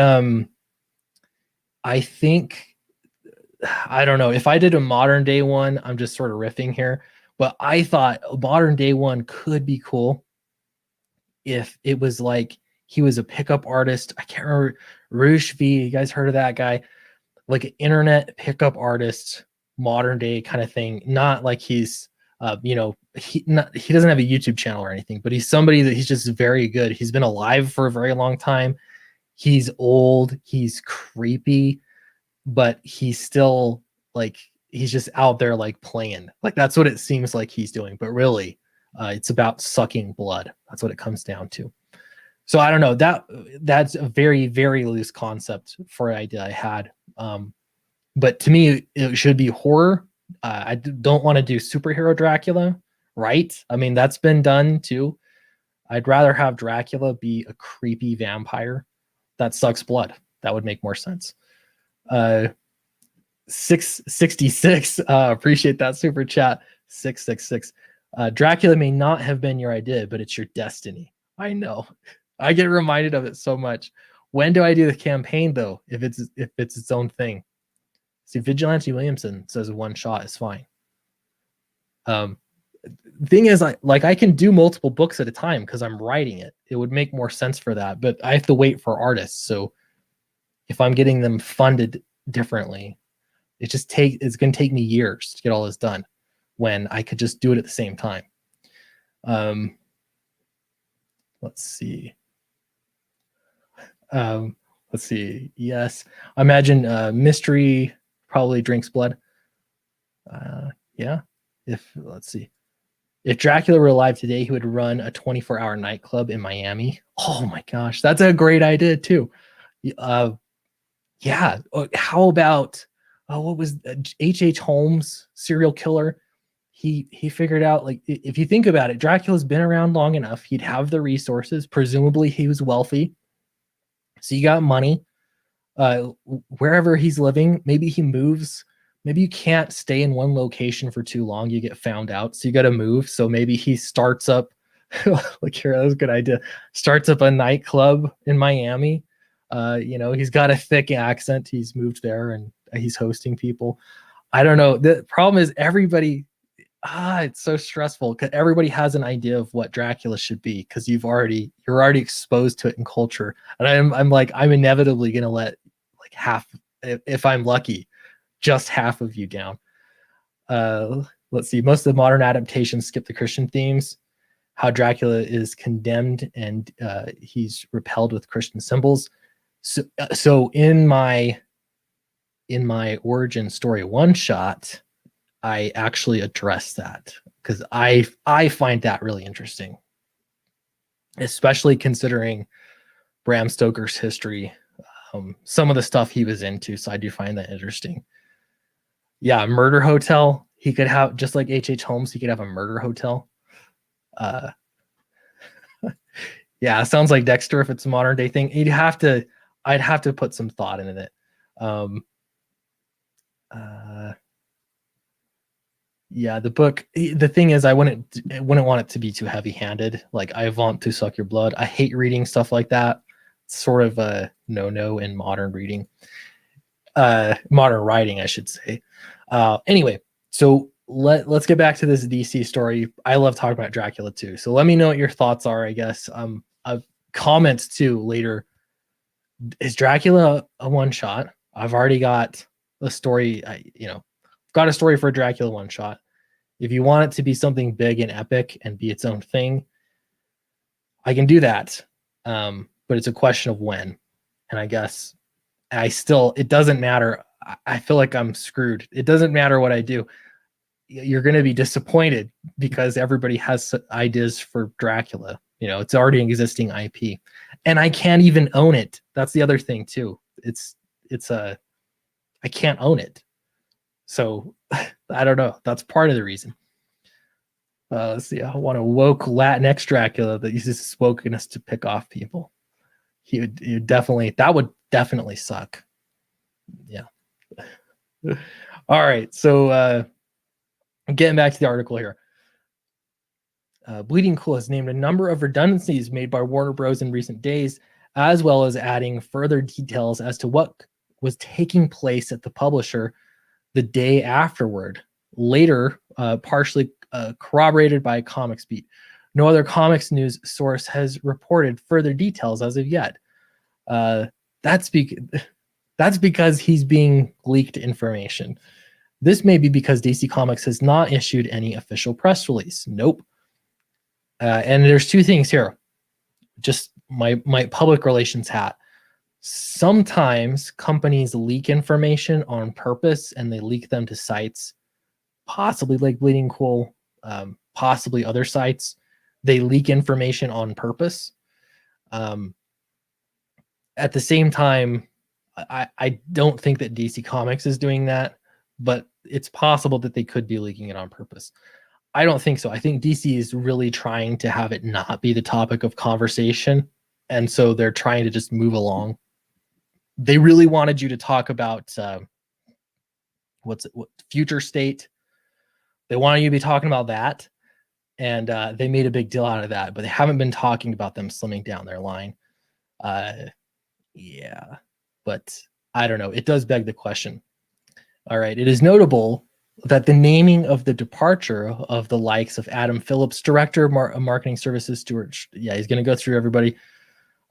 I don't know. If I did a modern day one, I'm just sort of riffing here, but I thought a modern day one could be cool if it was like he was a pickup artist. I can't remember. Rouge V, you guys heard of that guy? Like an internet pickup artist, modern day kind of thing. Not like he's, he doesn't have a YouTube channel or anything, but he's somebody that he's just very good. He's been alive for a very long time. He's old. He's creepy, but he's still like, he's just out there like playing. Like that's what it seems like he's doing. But really, it's about sucking blood. That's what it comes down to. So I don't know, that's a very, very loose concept for an idea I had. But to me, it should be horror. I don't want to do superhero Dracula, right? I mean, that's been done too. I'd rather have Dracula be a creepy vampire that sucks blood. That would make more sense. 666, appreciate that super chat. 666. Dracula may not have been your idea, but it's your destiny. I know. I get reminded of it so much. When do I do the campaign though? If it's its own thing. See, Vigilante Williamson says one shot is fine. Thing is, I can do multiple books at a time because I'm writing it. It would make more sense for that, but I have to wait for artists. So if I'm getting them funded differently, it's going to take me years to get all this done when I could just do it at the same time. Let's see. Yes, I imagine Mystery probably drinks blood. Yeah. Let's see. If Dracula were alive today, he would run a 24-hour nightclub in Miami. Oh my gosh, that's a great idea too. Yeah. How about what was H.H. Holmes, serial killer? He figured out, like, if you think about it, Dracula's been around long enough. He'd have the resources. Presumably, he was wealthy. So you got money. Wherever he's living, maybe he moves. Maybe you can't stay in one location for too long. You get found out. So you got to move. So maybe he starts up, like, here, that was a good idea. Starts up a nightclub in Miami. He's got a thick accent. He's moved there and he's hosting people. I don't know. The problem is everybody, it's so stressful because everybody has an idea of what Dracula should be because you're already exposed to it in culture. And I'm inevitably going to let like half, if I'm lucky, just half of you down. Let's see. Most of the modern adaptations skip the Christian themes. How Dracula is condemned and he's repelled with Christian symbols. So in my origin story one shot, I actually address that because I find that really interesting, especially considering Bram Stoker's history, some of the stuff he was into. So I do find that interesting. Yeah, murder hotel. He could have, just like H.H. Holmes, he could have a murder hotel. Yeah, sounds like Dexter if it's a modern day thing. I'd have to put some thought into it. Yeah, the book. The thing is, I wouldn't want it to be too heavy-handed. Like, I want to suck your blood. I hate reading stuff like that. It's sort of a no-no in modern reading, modern writing, I should say. Anyway, so let's get back to this DC story. I love talking about Dracula too. So let me know what your thoughts are. I guess comments too later. Is Dracula a one shot? I've already got a story. Got a story for a Dracula one shot. If you want it to be something big and epic and be its own thing, I can do that. But it's a question of when. And I guess it doesn't matter. I feel like I'm screwed. It doesn't matter what I do. You're going to be disappointed because everybody has ideas for Dracula. It's already an existing IP, and I can't even own it. That's the other thing too. I can't own it. So I don't know. That's part of the reason. Let's see. I want a woke Latinx Dracula that uses his wokeness to pick off people. That would definitely suck. Yeah. All right. So getting back to the article here. Bleeding Cool has named a number of redundancies made by Warner Bros. In recent days, as well as adding further details as to what was taking place at the publisher the day afterward, later partially corroborated by Comics Beat. No other comics news source has reported further details as of yet. That's because he's being leaked information. This may be because DC Comics has not issued any official press release. Nope. And there's two things here. Just my public relations hat. Sometimes companies leak information on purpose, and they leak them to sites, possibly like Bleeding Cool, possibly other sites. They leak information on purpose. At the same time, I don't think that DC Comics is doing that, but it's possible that they could be leaking it on purpose. I don't think so. I think DC is really trying to have it not be the topic of conversation, and so they're trying to just move along. They really wanted you to talk about what Future State. They wanted you to be talking about that, and they made a big deal out of that, but they haven't been talking about them slimming down their line. Yeah, but I don't know. It does beg the question. All right. It is notable that the naming of the departure of the likes of Adam Phillips, director of marketing services, Stuart. Yeah, he's going to go through everybody.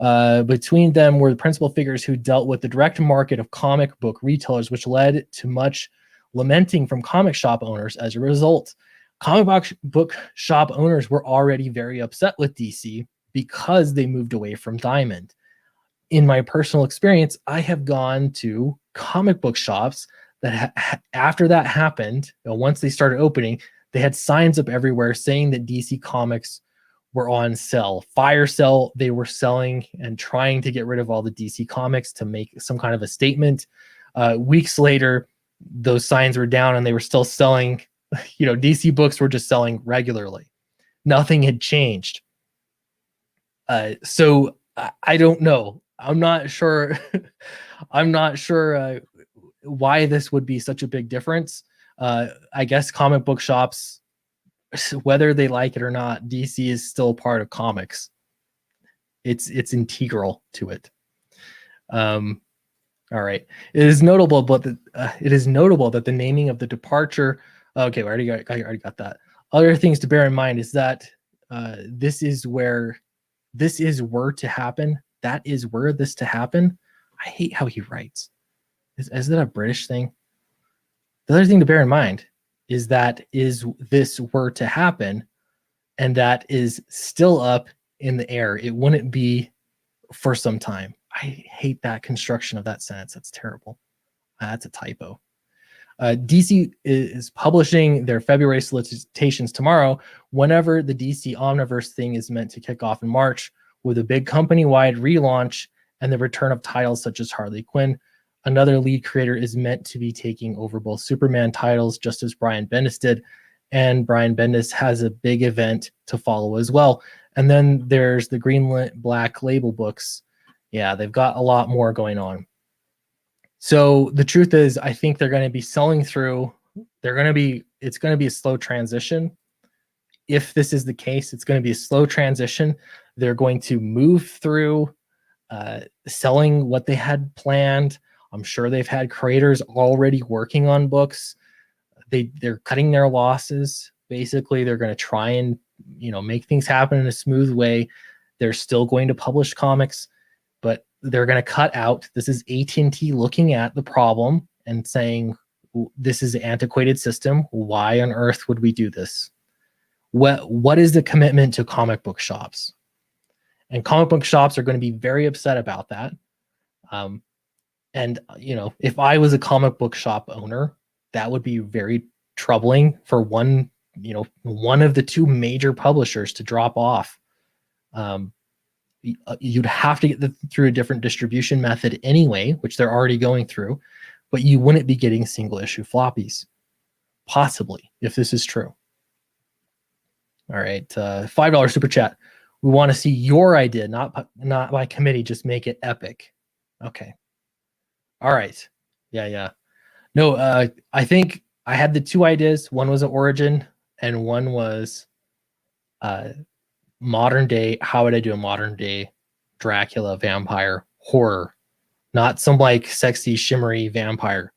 Between them were the principal figures who dealt with the direct market of comic book retailers, which led to much lamenting from comic shop owners as a result. Comic book shop owners were already very upset with DC because they moved away from Diamond. In my personal experience, I have gone to comic book shops that after that happened, once they started opening, they had signs up everywhere saying that DC Comics were on sale, fire sale. They were selling and trying to get rid of all the DC Comics to make some kind of a statement. Weeks later, those signs were down and they were still selling. DC books were just selling regularly. Nothing had changed. So I don't know. I'm not sure. I'm not sure why this would be such a big difference. I guess comic book shops, whether they like it or not, DC is still part of comics. It's integral to it. All right. It is notable that the naming of the departure. Okay, I already got that. Other things to bear in mind is that this is were to happen. That is were this to happen. I hate how he writes. Is that a British thing? The other thing to bear in mind is that this were to happen, and that is still up in the air. It wouldn't be for some time. I hate that construction of that sentence. That's terrible. That's a typo. DC is publishing their February solicitations tomorrow, whenever the DC Omniverse thing is meant to kick off in March, with a big company-wide relaunch and the return of titles such as Harley Quinn. Another lead creator is meant to be taking over both Superman titles, just as Brian Bendis did, and Brian Bendis has a big event to follow as well. And then there's the Green Black Label books. Yeah, they've got a lot more going on. So the truth is, I think they're going to be selling through it's going to be a slow transition. If this is the case, it's going to be a slow transition. They're going to move through selling what they had planned. I'm sure they've had creators already working on books. They're cutting their losses. Basically, they're going to try and make things happen in a smooth way. They're still going to publish comics, but they're going to cut out. This is AT&T looking at the problem and saying, this is an antiquated system. Why on earth would we do this? What is the commitment to comic book shops? And comic book shops are going to be very upset about that. And if I was a comic book shop owner, that would be very troubling for one of the two major publishers to drop off. You'd have to get through a different distribution method anyway, which they're already going through, but you wouldn't be getting single issue floppies, possibly, if this is true. All right, $5 super chat. We want to see your idea, not by committee. Just make it epic. Okay. All right. Yeah. No, I think I had the two ideas. One was an origin, and one was modern day. How would I do a modern day Dracula vampire horror? Not some like sexy, shimmery vampire.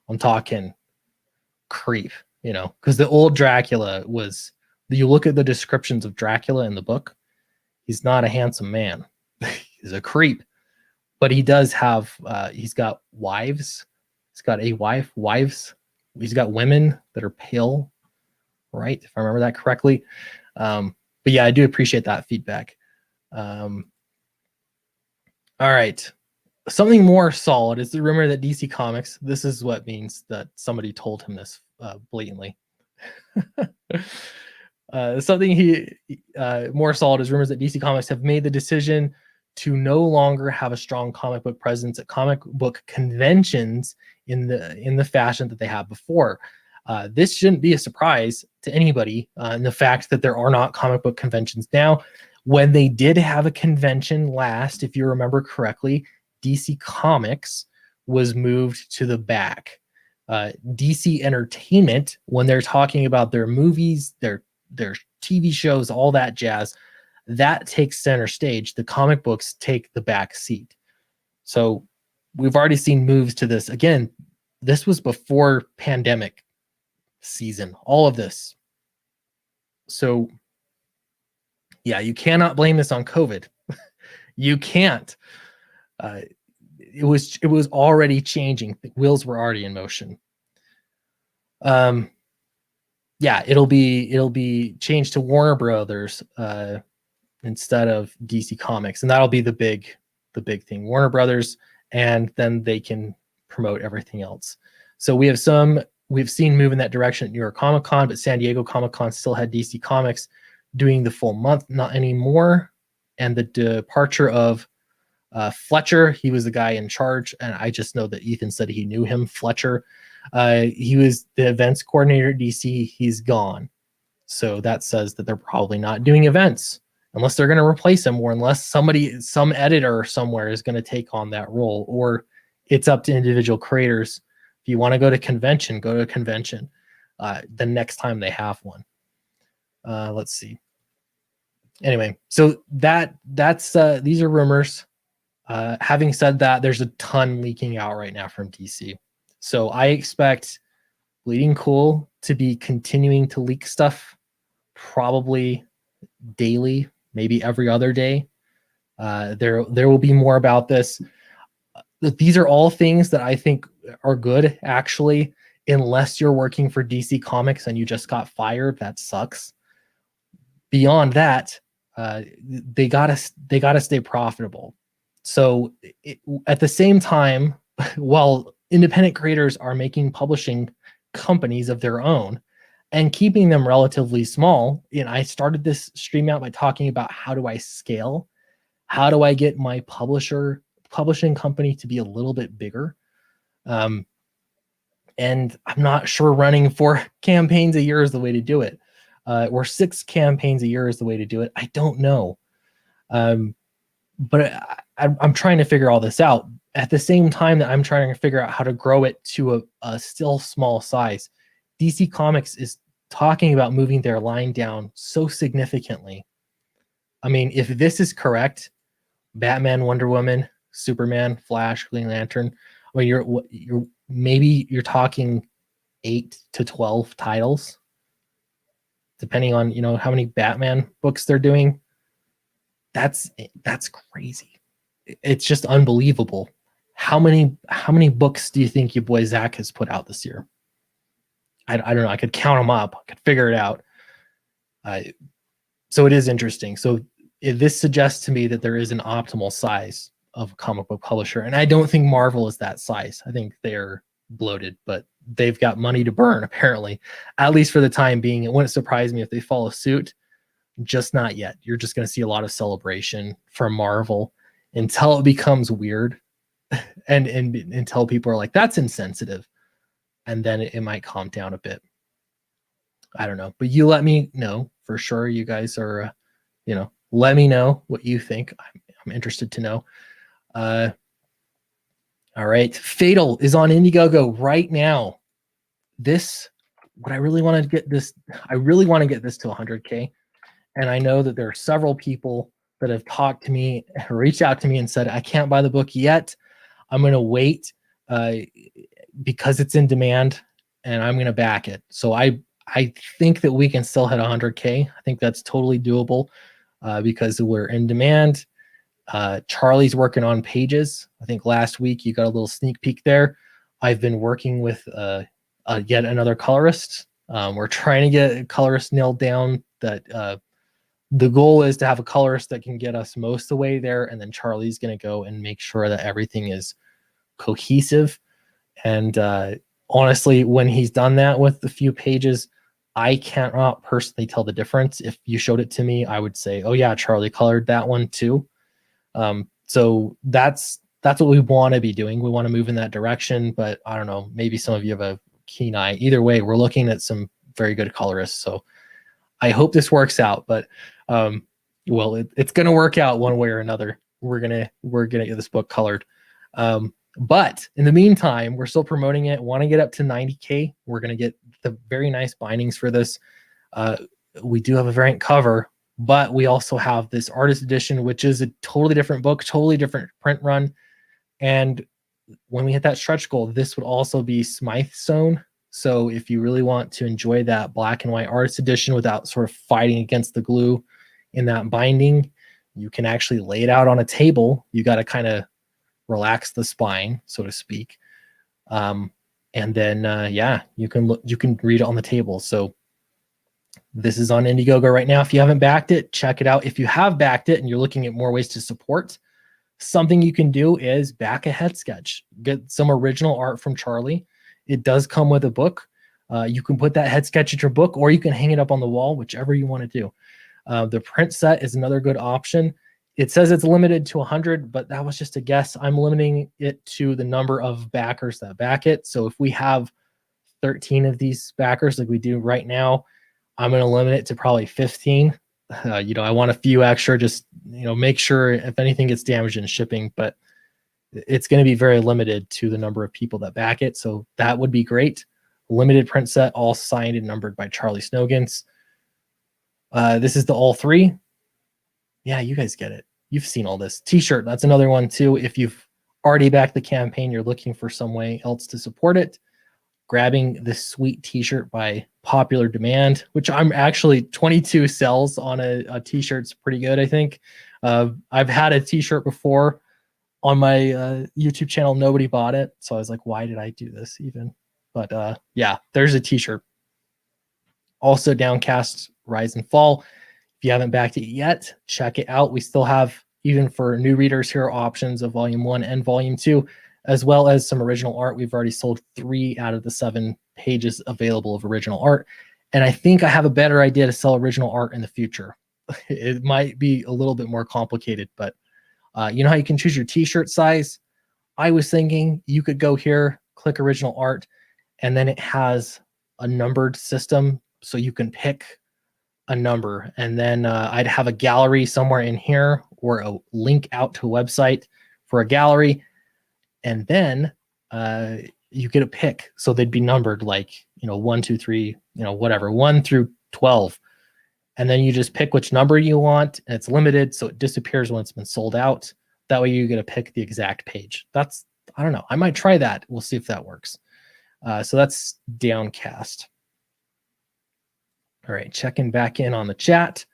I'm talking creep, because the old Dracula was. You look at the descriptions of Dracula in the book, he's not a handsome man. He's a creep, but he does have, he's got wives. He's got a wives. He's got women that are pale, right? If I remember that correctly. But yeah, I do appreciate that feedback. All right. Something more solid is the rumor that DC Comics, this is what means that somebody told him this blatantly. Something more solid is rumors that DC Comics have made the decision to no longer have a strong comic book presence at comic book conventions in the fashion that they have before. This shouldn't be a surprise to anybody in the fact that there are not comic book conventions now. When they did have a convention last, if you remember correctly, DC Comics was moved to the back. DC Entertainment, when they're talking about their movies, their TV shows, all that jazz, that takes center stage. The comic books take the back seat. So we've already seen moves to this. Again, this was before pandemic season, all of this. So yeah, you cannot blame this on COVID. You can't. It was already changing. The wheels were already in motion. Yeah, it'll be changed to Warner Brothers instead of DC Comics, and that'll be the big thing. Warner Brothers, and then they can promote everything else. So we've seen move in that direction at New York Comic Con, but San Diego Comic Con still had DC Comics doing the full month, not anymore. And the departure of Fletcher, he was the guy in charge, and I just know that Ethan said he knew him. Fletcher. He was the events coordinator at DC. He's gone. So that says that they're probably not doing events unless they're going to replace him, or unless some editor somewhere is going to take on that role, or it's up to individual creators. If you want to go to convention, go to a convention the next time they have one. Let's see. Anyway, so that's these are rumors. Having said that, there's a ton leaking out right now from DC. So I expect Bleeding Cool to be continuing to leak stuff, probably daily, maybe every other day. There will be more about this. These are all things that I think are good, actually, unless you're working for DC Comics and you just got fired. That sucks. Beyond that, they gotta stay profitable. So at the same time, while independent creators are making publishing companies of their own and keeping them relatively small, I started this stream out by talking about how do I scale? How do I get my publishing company to be a little bit bigger? And I'm not sure running 4 campaigns a year is the way to do it. Or 6 campaigns a year is the way to do it. I don't know. But I'm trying to figure all this out. At the same time that I'm trying to figure out how to grow it to a still small size, DC Comics is talking about moving their line down so significantly. I mean, if this is correct, Batman, Wonder Woman, Superman, Flash, Green Lantern, well, you're talking 8 to 12 titles, depending on how many Batman books they're doing. That's crazy. It's just unbelievable. How many books do you think your boy Zach has put out this year? I don't know. I could count them up. I could figure it out. So it is interesting. So this suggests to me that there is an optimal size of a comic book publisher, and I don't think Marvel is that size. I think they're bloated, but they've got money to burn apparently, at least for the time being. It wouldn't surprise me if they follow suit. Just not yet. You're just going to see a lot of celebration from Marvel until it becomes weird, and until people are like, that's insensitive, and then it might calm down a bit. I don't know, but you let me know for sure. You guys are, let me know what you think. I'm interested to know. All right, Fatal is on Indiegogo right now. I really want to get this to 100K, and I know that there are several people that have talked to me, reached out to me, and said, I can't buy the book yet. I'm going to wait because it's in demand, and I'm going to back it. So I think that we can still hit 100K. I think that's totally doable because we're in demand. Charlie's working on pages. I think last week you got a little sneak peek there. I've been working with yet another colorist. We're trying to get a colorist nailed down. That the goal is to have a colorist that can get us most of the way there, and then Charlie's going to go and make sure that everything is cohesive. And honestly, when he's done that with a few pages, I cannot personally tell the difference. If you showed it to me, I would say, oh yeah, Charlie colored that one too. So that's what we want to be doing. We want to move in that direction, but I don't know, maybe some of you have a keen eye. Either way, we're looking at some very good colorists. So I hope this works out, but it's going to work out one way or another. We're going to get this book colored. But in the meantime, we're still promoting it. Want to get up to 90K. We're going to get the very nice bindings for this. We do have a variant cover, but we also have this artist edition, which is a totally different book, totally different print run. And when we hit that stretch goal, this would also be Smythe Sewn. So if you really want to enjoy that black and white artist edition without sort of fighting against the glue in that binding, you can actually lay it out on a table. You got to kind of relax the spine, so to speak. And then, you can read it on the table. So this is on Indiegogo right now. If you haven't backed it, check it out. If you have backed it and you're looking at more ways to support, something you can do is back a head sketch. Get some original art from Charlie. It does come with a book. You can put that head sketch at your book, or you can hang it up on the wall, whichever you want to do. The print set is another good option. It says it's limited to 100, but that was just a guess. I'm limiting it to the number of backers that back it. So if we have 13 of these backers like we do right now, I'm going to limit it to probably 15. I want a few extra, just, make sure if anything gets damaged in shipping, but it's going to be very limited to the number of people that back it. So that would be great. Limited print set, all signed and numbered by Charlie Snogans. This is the all three. Yeah, you guys get it. You've seen all this. T-shirt, that's another one too. If you've already backed the campaign, you're looking for some way else to support it. Grabbing this sweet T-shirt by popular demand, which I'm actually 22 sells on a T-shirt's pretty good, I think. I've had a T-shirt before on my YouTube channel. Nobody bought it. So I was like, why did I do this even? But yeah, there's a T-shirt. Also Downcast, Rise and Fall. If you haven't backed it yet, check it out. We still have, even for new readers here, options of Volume 1 and Volume 2, as well as some original art. We've already sold 3 out of the 7 pages available of original art. And I think I have a better idea to sell original art in the future. It might be a little bit more complicated, but you know how you can choose your T-shirt size? I was thinking you could go here, click original art, and then it has a numbered system. So you can pick a number, and then I'd have a gallery somewhere in here, or a link out to a website for a gallery. And then you get a pick. So they'd be numbered like, 1, 2, 3, whatever, 1 through 12. And then you just pick which number you want, and it's limited, so it disappears when it's been sold out. That way you get to pick the exact page. I don't know. I might try that. We'll see if that works. So that's Downcast. All right, checking back in on the chat.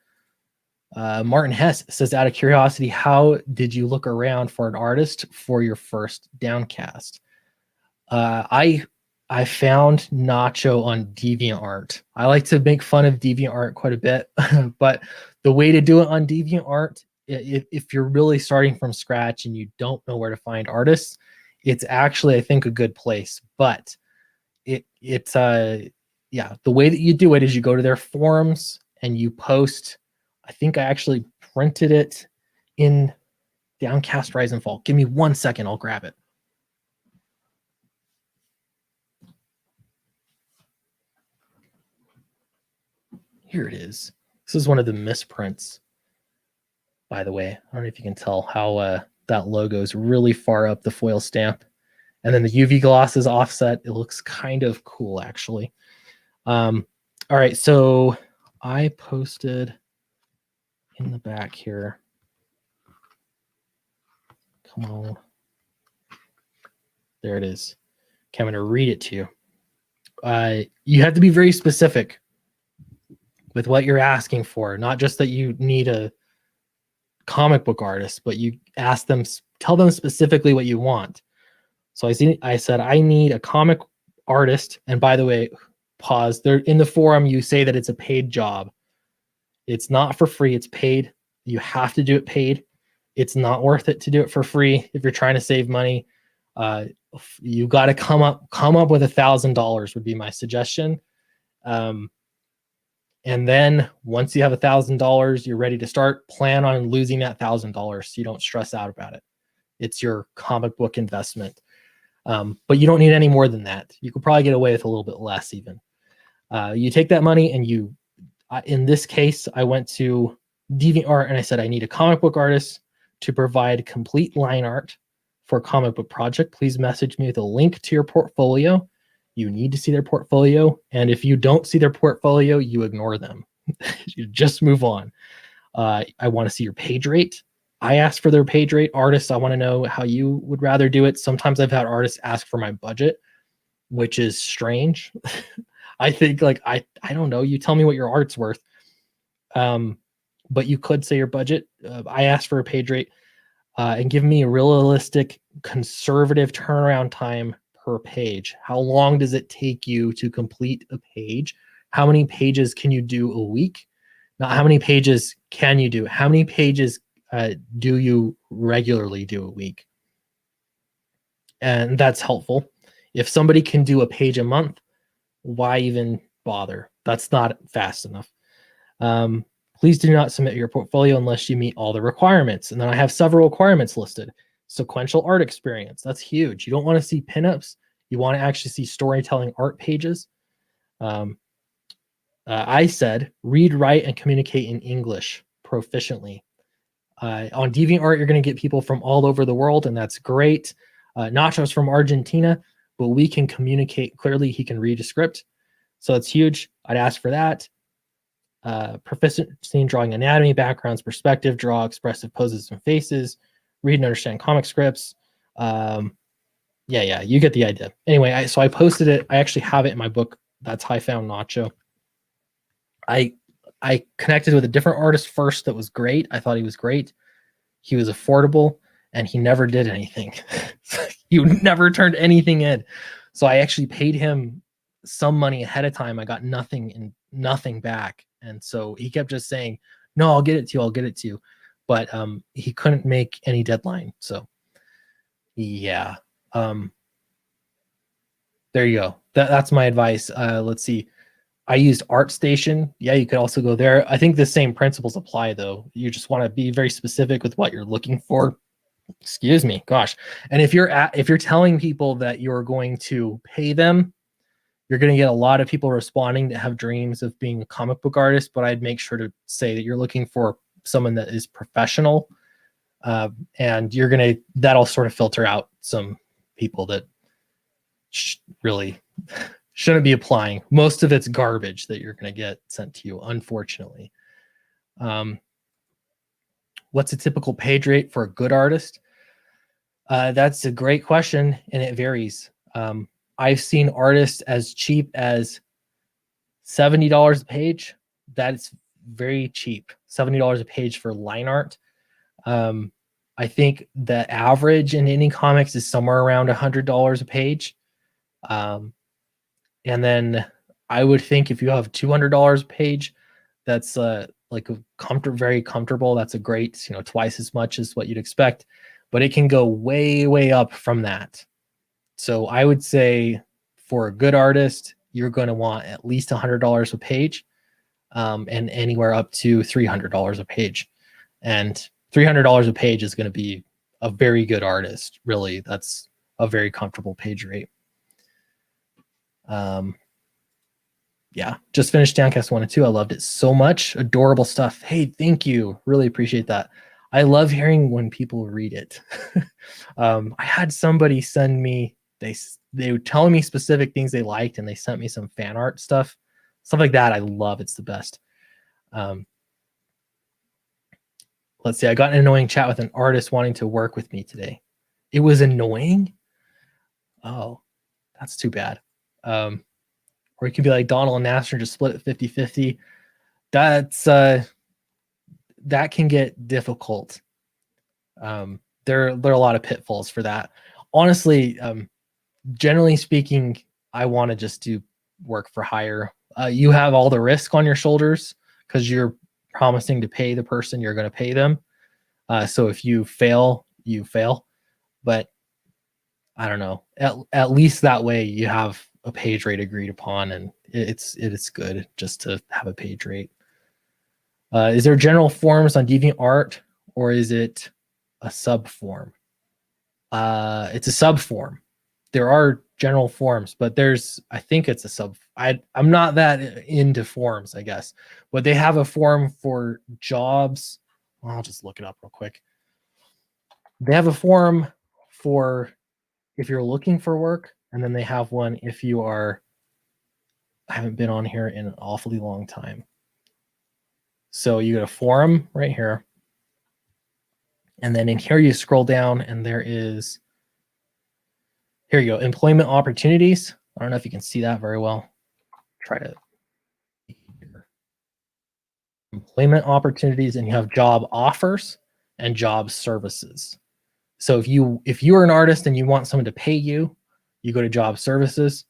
Martin Hess says, out of curiosity, how did you look around for an artist for your first Downcast? I found Nacho on DeviantArt. I like to make fun of DeviantArt quite a bit, but the way to do it on DeviantArt, if you're really starting from scratch and you don't know where to find artists, it's actually, I think, a good place. But the way that you do it is you go to their forums and you post. I think I actually printed it in Downcast Rise and Fall. Give me 1 second, I'll grab it. Here it is. This is one of the misprints, by the way. I don't know if you can tell how that logo is really far up the foil stamp. And then the UV gloss is offset. It looks kind of cool, actually. All right, so I posted in the back here. Come on. There it is. Okay, I'm going to read it to you. You have to be very specific with what you're asking for, not just that you need a comic book artist, but you ask them, tell them specifically what you want. So I said, I need a comic artist. And by the way, pause there in the forum, you say that it's a paid job. It's not for free. It's paid. You have to do it paid. It's not worth it to do it for free. If you're trying to save money, you got to come up with $1,000 would be my suggestion. And then once you have $1,000, you're ready to start. Plan on losing that $1,000 so you don't stress out about it. It's your comic book investment. But you don't need any more than that. You could probably get away with a little bit less even. You take that money and you, in this case, I went to DeviantArt and I said, I need a comic book artist to provide complete line art for a comic book project. Please message me with a link to your portfolio. You need to see their portfolio. And if you don't see their portfolio, you ignore them. You just move on. I want to see your page rate. I asked for their page rate. Artists, I want to know how you would rather do it. Sometimes I've had artists ask for my budget, which is strange. I think I don't know. You tell me what your art's worth. But you could say your budget. I asked for a page rate and give me a realistic, conservative turnaround time per page. How long does it take you to complete a page? How many pages can you do a week? Not how many pages can you do? How many pages do you regularly do a week? And that's helpful. If somebody can do a page a month, why even bother? That's not fast enough. Please do not submit your portfolio unless you meet all the requirements. And then I have several requirements listed. Sequential art experience. That's huge. You don't want to see pinups. You want to actually see storytelling art pages. I said, read, write, and communicate in English proficiently. On DeviantArt, you're going to get people from all over the world, and that's great. Nacho's from Argentina, but we can communicate clearly. He can read a script. So it's huge. I'd ask for that. Proficiency in drawing anatomy, backgrounds, perspective, draw expressive poses and faces, read and understand comic scripts. Yeah, you get the idea. Anyway, so I posted it. I actually have it in my book. That's how I found Nacho. I connected with a different artist first that was great. I thought he was great. He was affordable, and he never did anything. He never turned anything in. So I actually paid him some money ahead of time. I got nothing back. And so he kept just saying, no, I'll get it to you. But he couldn't make any deadline. So yeah. There you go. That's my advice. Let's see. I used ArtStation. Yeah, you could also go there. I think the same principles apply, though. You just want to be very specific with what you're looking for. Excuse me, gosh. And if you're telling people that you're going to pay them, you're going to get a lot of people responding that have dreams of being a comic book artist. But I'd make sure to say that you're looking for someone that is professional, and that'll sort of filter out some people that really shouldn't be applying. Most of it's garbage that you're going to get sent to you, unfortunately. What's a typical page rate for a good artist? That's a great question, and it varies. I've seen artists as cheap as $70 a page. That's very cheap. $70 a page for line art. I think the average in indie comics is somewhere around $100 a page. And then I would think if you have $200 a page, that's like a very comfortable. That's a great, twice as much as what you'd expect, but it can go way, way up from that. So I would say for a good artist, you're going to want at least $100 a page, and anywhere up to $300 a page. And $300 a page is going to be a very good artist. Really, that's a very comfortable page rate. Yeah, just finished Downcast 1 and 2. I loved it so much. Adorable stuff. Hey, thank you. Really appreciate that. I love hearing when people read it. I had somebody send me, they were telling me specific things they liked, and they sent me some fan art stuff like that. I love. It's the best. Let's see. I got an annoying chat with an artist wanting to work with me today. It was annoying. Oh, that's too bad. Or you could be like Donald and Nasser, just split it 50-50. That's that can get difficult. There are a lot of pitfalls for that. Honestly, generally speaking, I want to just do work for hire. You have all the risk on your shoulders because you're promising to pay the person you're going to pay them. So if you fail, you fail. But I don't know. At least that way you have a page rate agreed upon, and it's good just to have a page rate. Is there general forms on DeviantArt, or is it a sub form? It's a sub form. There are general forms, but I think it's a sub. I'm not that into forms, I guess, but they have a form for jobs. Well, I'll just look it up real quick. They have a form for if you're looking for work, and then they have one if you are. I haven't been on here in an awfully long time. So you go to forum right here. And then in here you scroll down, and there is, here you go, employment opportunities. I don't know if you can see that very well. Try to employment opportunities, and you have job offers and job services. So if you are an artist and you want someone to pay you, you go to job services.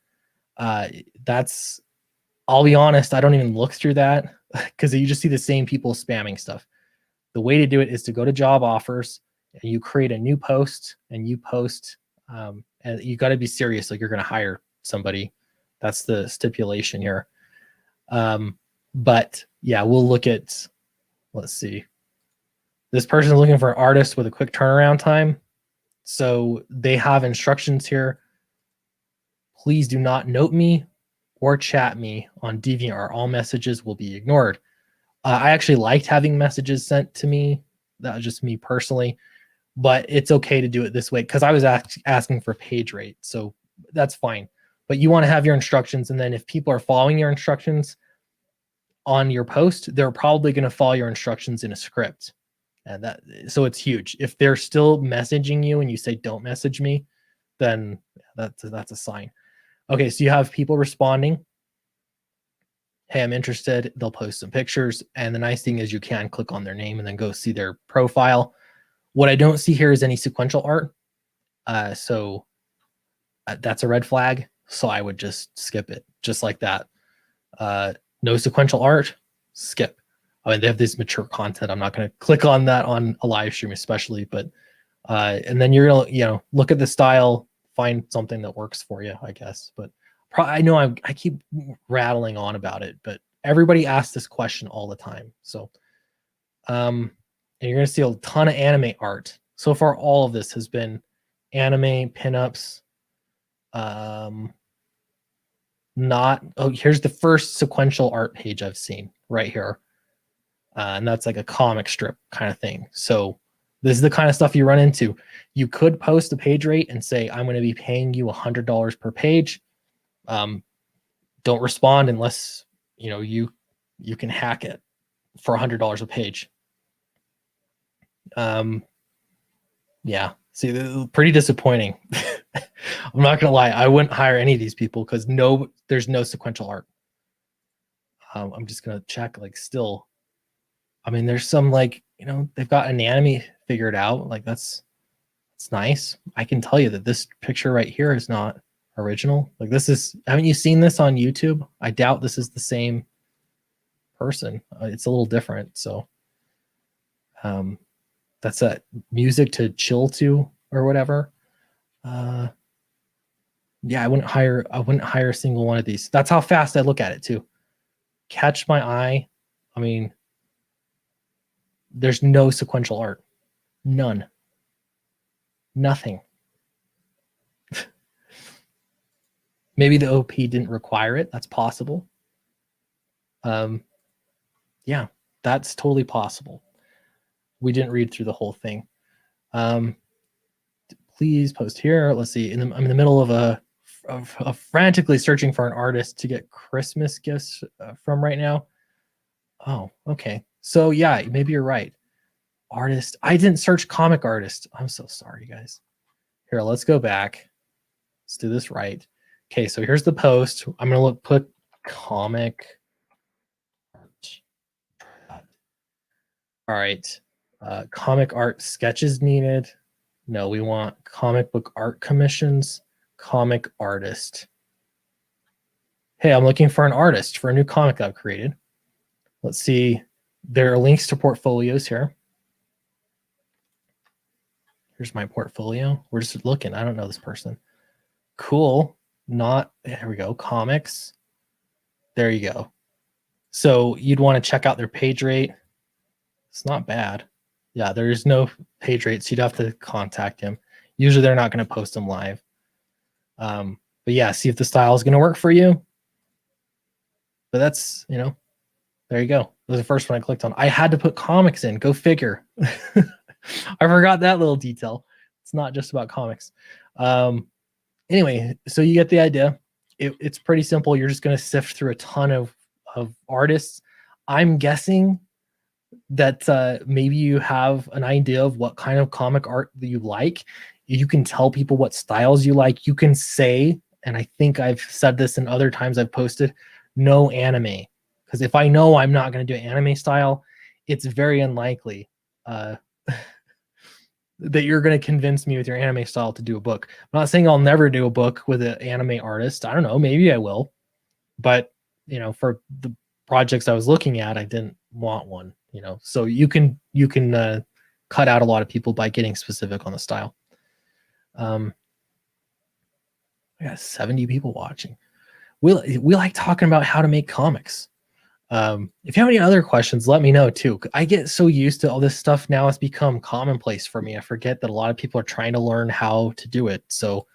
That's, I'll be honest, I don't even look through that because you just see the same people spamming stuff. The way to do it is to go to job offers, and you create a new post, and you post, and you got to be serious, like you're going to hire somebody. That's the stipulation here. But yeah, we'll look at, let's see. This person is looking for an artist with a quick turnaround time. So they have instructions here. Please do not note me or chat me on DeviantArt. All messages will be ignored. I actually liked having messages sent to me. That was just me personally, but it's okay to do it this way because I was asking for page rate. So that's fine. But you want to have your instructions. And then if people are following your instructions on your post, they're probably going to follow your instructions in a script. And so it's huge. If they're still messaging you and you say, don't message me, then that's a sign. Okay, so you have people responding. Hey, I'm interested. They'll post some pictures. And the nice thing is you can click on their name and then go see their profile. What I don't see here is any sequential art. So that's a red flag. So I would just skip it just like that. No sequential art, skip. I mean, they have this mature content. I'm not going to click on that on a live stream, especially, but and then you're going to, look at the style, find something that works for you, I guess. But I know I keep rattling on about it, but everybody asks this question all the time. So, and you're going to see a ton of anime art. So far, all of this has been anime pinups. Here's the first sequential art page I've seen right here. And that's like a comic strip kind of thing. So This is the kind of stuff you run into. You could post a page rate and say, I'm going to be paying you $100 per page. Don't respond unless you can hack it for $100 a page. Yeah. See, pretty disappointing. I'm not gonna lie. I wouldn't hire any of these people because there's no sequential art. I'm just gonna check. Like, still, I mean, there's some they've got anatomy figured out. Like it's nice. I can tell you that this picture right here is not original. Like this is. Haven't you seen this on YouTube? I doubt this is the same person. It's a little different. So, that's that music to chill to or whatever. Yeah, I wouldn't hire a single one of these. That's how fast I look at it too. Catch my eye. I mean, there's no sequential art. None. Nothing. Maybe the OP didn't require it. That's possible. Yeah, that's totally possible. We didn't read through the whole thing. Please post here. Let's see. I'm in the middle of frantically searching for an artist to get Christmas gifts from right now. Oh, okay. So yeah, maybe you're right. Artist. I didn't search comic artist. I'm so sorry, guys. Here, let's go back. Let's do this right. Okay, so here's the post. I'm gonna put comic. All right. Comic art sketches needed. No, we want comic book art commissions, comic artist. Hey, I'm looking for an artist for a new comic I've created. Let's see. There are links to portfolios here. Here's my portfolio. We're just looking. I don't know this person. Cool. There we go. Comics. There you go. So you'd want to check out their page rate. It's not bad. Yeah, there's no page rate, so you'd have to contact him. Usually they're not going to post them live. But yeah, see if the style is going to work for you. But that's, there you go. That was the first one I clicked on. I had to put comics in. Go figure. I forgot that little detail. It's not just about comics. Anyway, so you get the idea. It's pretty simple. You're just going to sift through a ton of artists. I'm guessing that maybe you have an idea of what kind of comic art that you like. You can tell people what styles you like. You can say, and I think I've said this in other times I've posted, no anime. Because if I know I'm not going to do anime style, it's very unlikely that you're going to convince me with your anime style to do a book. I'm not saying I'll never do a book with an anime artist. I don't know. Maybe I will. But, for the projects I was looking at, I didn't want one, so you can cut out a lot of people by getting specific on the style. I got 70 people watching. We like talking about how to make comics. If you have any other questions, let me know too. I get so used to all this stuff now, it's become commonplace for me. I forget that a lot of people are trying to learn how to do it. So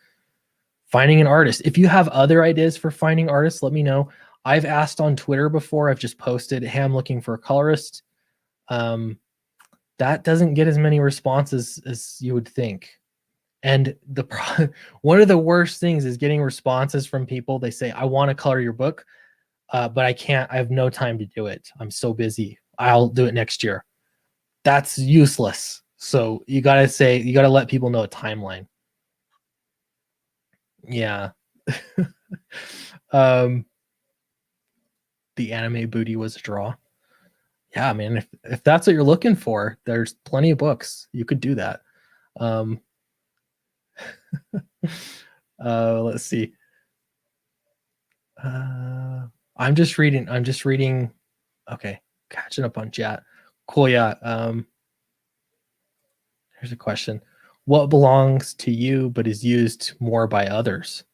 finding an artist, if you have other ideas for finding artists, let me know. I've asked on Twitter before. I've just posted, hey, I'm looking for a colorist. That doesn't get as many responses as you would think. And one of the worst things is getting responses from people. They say, I want to color your book, but I can't. I have no time to do it. I'm so busy. I'll do it next year. That's useless. So you got to let people know a timeline. Yeah. The anime booty was a draw. Yeah, I mean, if that's what you're looking for, there's plenty of books. You could do that. Let's see. I'm just reading. Okay, catching up on chat. Cool, yeah. Here's a question. What belongs to you but is used more by others?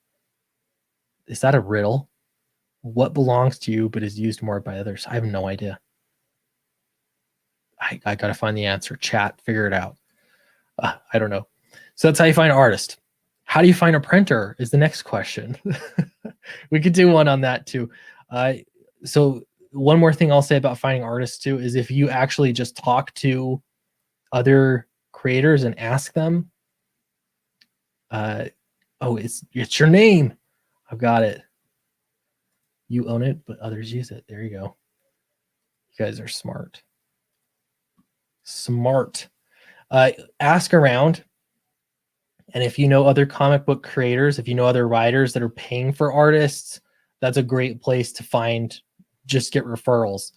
Is that a riddle? What belongs to you but is used more by others? I have no idea. I got to find the answer. Chat, figure it out. I don't know. So that's how you find an artist. How do you find a printer is the next question. We could do one on that too. So one more thing I'll say about finding artists too is if you actually just talk to other creators and ask them. Oh, it's your name. I've got it. You own it, but others use it. There you go. You guys are smart. Smart. Ask around. And if you know other comic book creators, if you know other writers that are paying for artists, that's a great place to just get referrals.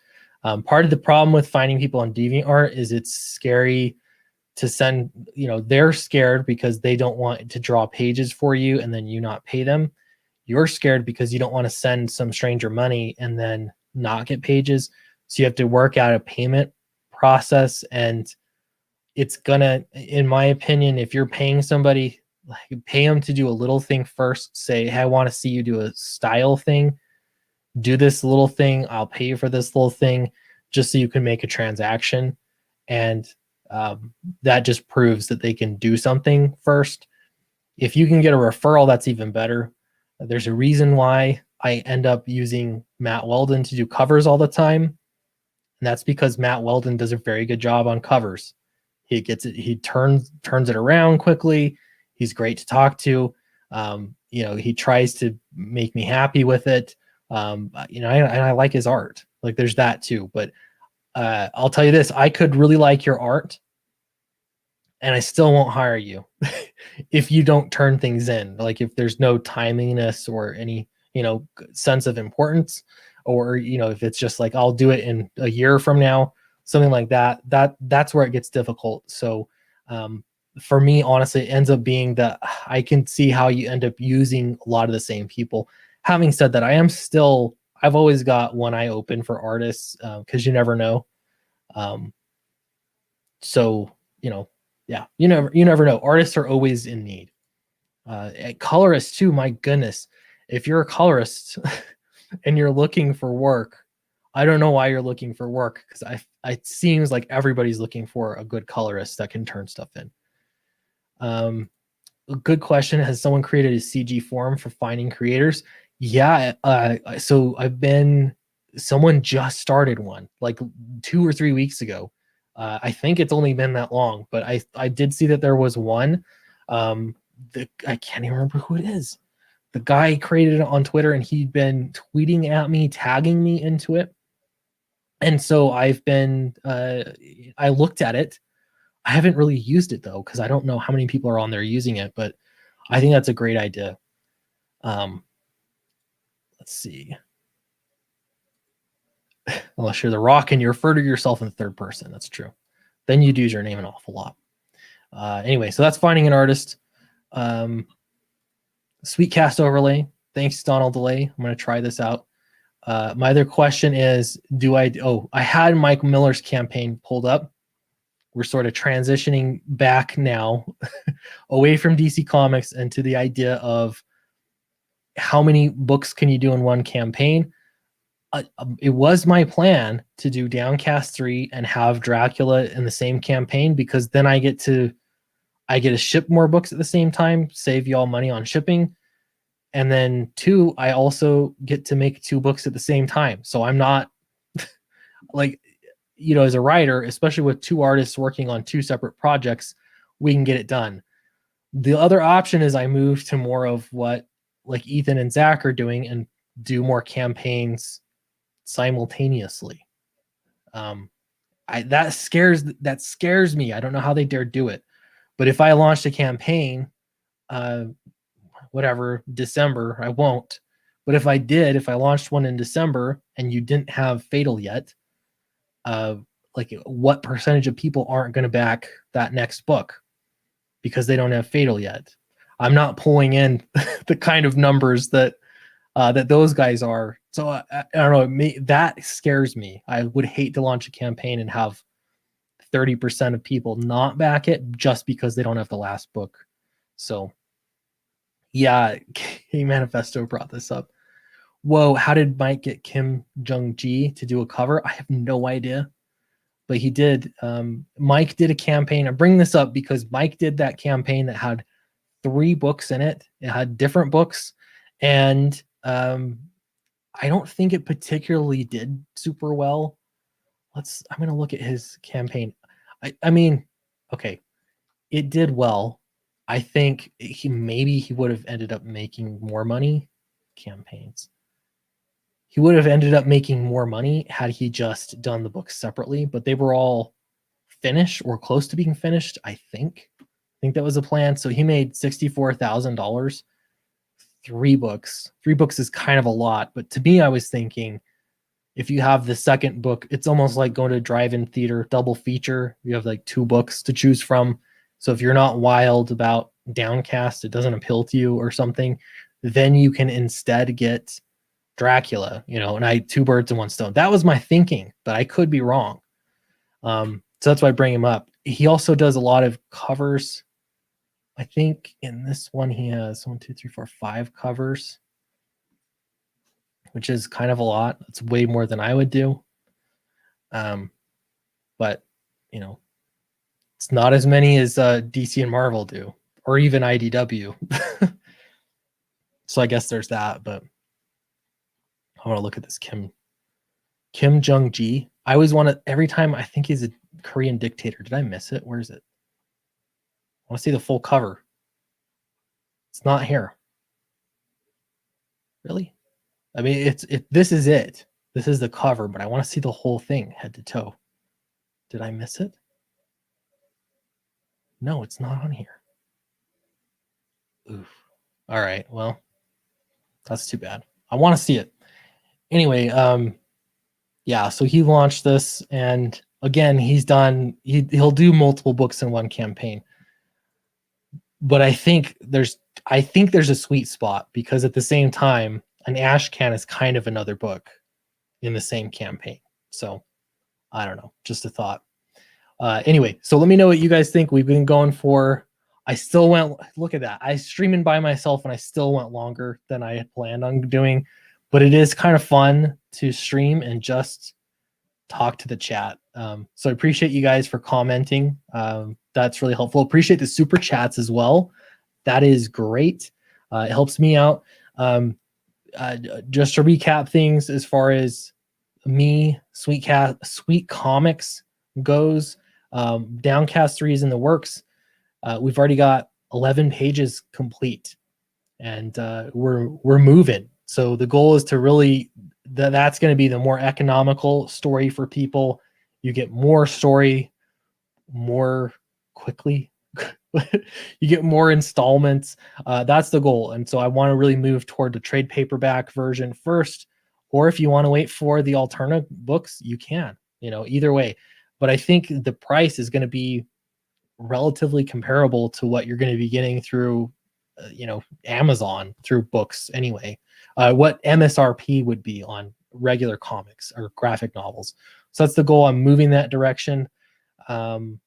Part of the problem with finding people on DeviantArt is it's scary to send, they're scared because they don't want to draw pages for you and then you not pay them. You're scared because you don't want to send some stranger money and then not get pages. So you have to work out a payment process, and it's gonna, in my opinion, if you're paying somebody, like, pay them to do a little thing first. Say, hey, I want to see you do a style thing. Do this little thing. I'll pay you for this little thing, just so you can make a transaction. And that just proves that they can do something first. If you can get a referral, that's even better. There's a reason why I end up using Matt Weldon to do covers all the time. And that's because Matt Weldon does a very good job on covers. He gets it. He turns it around quickly. He's great to talk to. He tries to make me happy with it. I like his art. Like, there's that too. But I'll tell you this: I could really like your art, and I still won't hire you if you don't turn things in. Like, if there's no timiness or any, sense of importance, or, if it's just like, I'll do it in a year from now, something like that, that's where it gets difficult. So for me, honestly, it ends up being that I can see how you end up using a lot of the same people. Having said that, I've always got one eye open for artists, because you never know. So, yeah, you never know. Artists are always in need. Colorists too. My goodness, if you're a colorist and you're looking for work, I don't know why you're looking for work, because it seems like everybody's looking for a good colorist that can turn stuff in. A good question: has someone created a CG forum for finding creators? Yeah. So someone just started one like 2 or 3 weeks ago. I think it's only been that long, but I did see that there was one. I can't even remember who it is. The guy created it on Twitter, and he'd been tweeting at me, tagging me into it. And so I looked at it. I haven't really used it though, because I don't know how many people are on there using it, but I think that's a great idea. Let's see. Unless you're The Rock and you refer to yourself in the third person, that's true. Then you'd use your name an awful lot. Anyway, so that's finding an artist. Sweetcast overlay. Thanks, Donald Delay. I'm going to try this out. My other question is, I had Mike Miller's campaign pulled up. We're sort of transitioning back now away from DC Comics and to the idea of how many books can you do in one campaign. It was my plan to do Downcast 3 and have Dracula in the same campaign, because then I get to ship more books at the same time, save y'all money on shipping. And then 2, I also get to make 2 books at the same time. So I'm not like, as a writer, especially with 2 artists working on 2 separate projects, we can get it done. The other option is I move to more of what like Ethan and Zach are doing and do more campaigns simultaneously. That scares me. I don't know how they dare do it. But if I launched a campaign, whatever, December, I won't. But if I launched one in December and you didn't have Fatal yet, like, what percentage of people aren't going to back that next book because they don't have Fatal yet? I'm not pulling in the kind of numbers that those guys are. So I don't know. That scares me. I would hate to launch a campaign and have 30% of people not back it just because they don't have the last book. So yeah, K Manifesto brought this up. Whoa, how did Mike get Kim Jung-ji to do a cover? I have no idea, but he did. Mike did a campaign. I bring this up because Mike did that campaign that had 3 books in it. It had different books, and I don't think it particularly did super well. I'm going to look at his campaign. I mean, okay. it did well. I think maybe he would have ended up making more money. Campaigns. He would have ended up making more money had he just done the books separately, but they were all finished or close to being finished, I think. I think that was the plan. So he made $64,000. 3 books. 3 books is kind of a lot, but to me, I was thinking if you have the second book, it's almost like going to a drive-in theater, double feature. You have like 2 books to choose from. So if you're not wild about Downcast, it doesn't appeal to you or something, then you can instead get Dracula, and I 2 birds in 1 stone. That was my thinking, but I could be wrong. So that's why I bring him up. He also does a lot of covers. I think in this one he has 1, 2, 3, 4, 5 covers, which is kind of a lot. It's way more than I would do. But it's not as many as DC and Marvel do, or even IDW. So I guess there's that. But I want to look at this Kim Jong-gi. I always want to, every time I think he's a Korean dictator. Did I miss it? Where is it? I want to see the full cover. It's not here. Really? I mean, this is it. This is the cover, but I want to see the whole thing, head to toe. Did I miss it? No, it's not on here. Oof. All right. Well, that's too bad. I want to see it. Anyway, yeah, so he launched this, and again, he'll do multiple books in one campaign. But I think there's a sweet spot, because at the same time, an ash can is kind of another book in the same campaign. So I don't know, just a thought. Anyway, so let me know what you guys think. We've been going for, I still went, look at that. I streaming by myself and I still went longer than I had planned on doing, but it is kind of fun to stream and just talk to the chat. So I appreciate you guys for commenting. That's really helpful. Appreciate the super chats as well. That is great. It helps me out. Just to recap things as far as me, Sweet Comics goes, Downcast 3 is in the works. We've already got 11 pages complete, and we're moving. So the goal is to really, that's going to be the more economical story for people. You get more story more quickly. You get more installments. That's the goal. And so I want to really move toward the trade paperback version first, or if you want to wait for the alternate books, you can, either way. But I think the price is going to be relatively comparable to what you're going to be getting through, Amazon through books anyway. What MSRP would be on regular comics or graphic novels. So that's the goal. I'm moving that direction. We'll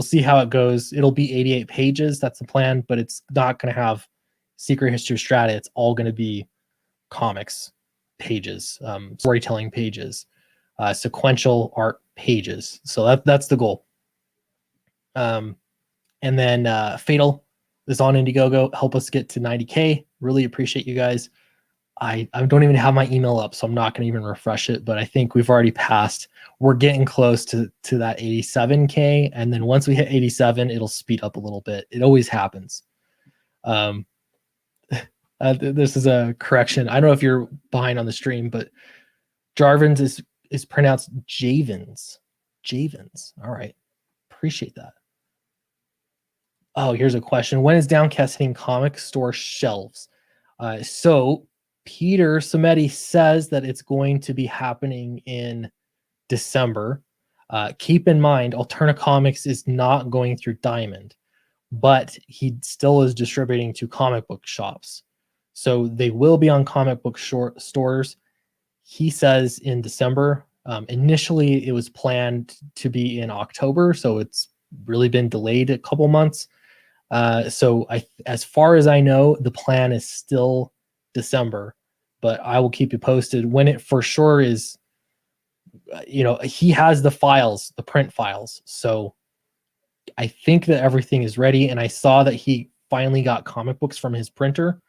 see how it goes. It'll be 88 pages. That's the plan, but it's not going to have Secret History Strata. It's all going to be comics pages, storytelling pages, sequential art pages. So that's the goal. And then Fatal is on Indiegogo. Help us get to 90K. Really appreciate you guys. I don't even have my email up, so I'm not going to even refresh it, but I think we've already passed. We're getting close to that 87K. And then once we hit 87, it'll speed up a little bit. It always happens. This is a correction. I don't know if you're behind on the stream, but Jarvins is pronounced Javins. Javins. All right. Appreciate that. Oh, here's a question. When is Downcast hitting comic store shelves? So Peter Samedi says that it's going to be happening in December. Keep in mind, Alterna Comics is not going through Diamond, but he still is distributing to comic book shops. So they will be on comic book stores. He says in December. Initially, it was planned to be in October, so it's really been delayed a couple months. So as far as I know, the plan is still December, but I will keep you posted when it for sure is. He has the files, the print files, so I think that everything is ready. And I saw that he finally got comic books from his printer,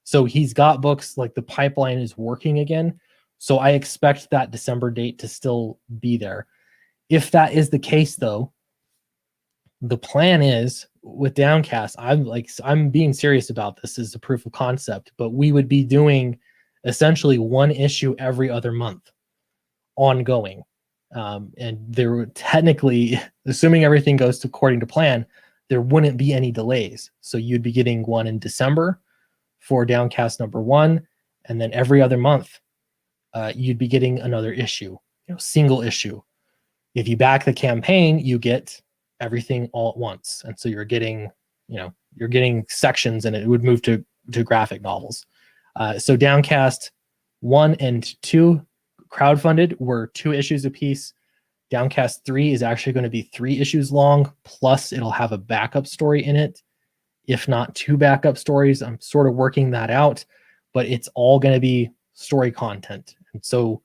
so he's got books. Like, the pipeline is working again, so I expect that December date to still be there. If that is the case, though, The plan is with Downcast, I'm being serious about this as a proof of concept, but we would be doing essentially one issue every other month ongoing. And there would technically, assuming everything goes according to plan, there wouldn't be any delays. So you'd be getting one in December for Downcast #1, and then every other month, you'd be getting another issue, single issue. If you back the campaign, you get everything all at once, and so you're getting sections, and it would move to graphic novels. So Downcast 1 and 2 crowdfunded were 2 issues apiece. Downcast 3 is actually going to be 3 issues long, plus it'll have a backup story in it, if not 2 backup stories. I'm sort of working that out, but it's all going to be story content. And so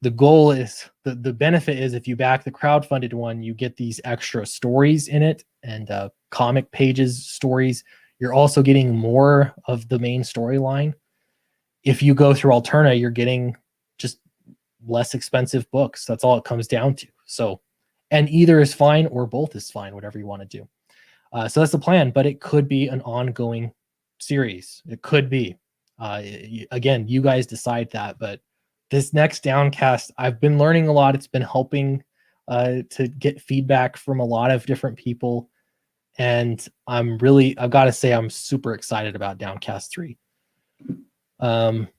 the goal is, the benefit is, if you back the crowdfunded one, you get these extra stories in it and comic pages stories. You're also getting more of the main storyline. If you go through Alterna, you're getting just less expensive books. That's all it comes down to. So, and either is fine or both is fine, whatever you want to do. So that's the plan, but it could be an ongoing series. It could be. Again, you guys decide that, but this next Downcast, I've been learning a lot. It's been helping to get feedback from a lot of different people. And I've got to say, I'm super excited about Downcast 3. Don't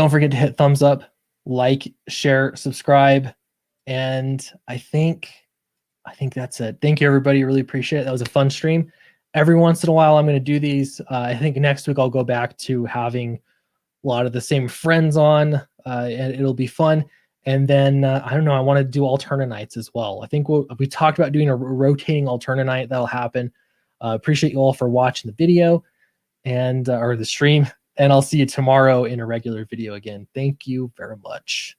forget to hit thumbs up, like, share, subscribe. And I think that's it. Thank you, everybody. Really appreciate it. That was a fun stream. Every once in a while, I'm going to do these. I think next week I'll go back to having a lot of the same friends on, and it'll be fun. And then I don't know, I want to do alternate nights as well. I think we talked about doing a rotating alternate night. That'll happen. Appreciate you all for watching the video and or the stream, and I'll see you tomorrow in a regular video again. Thank you very much.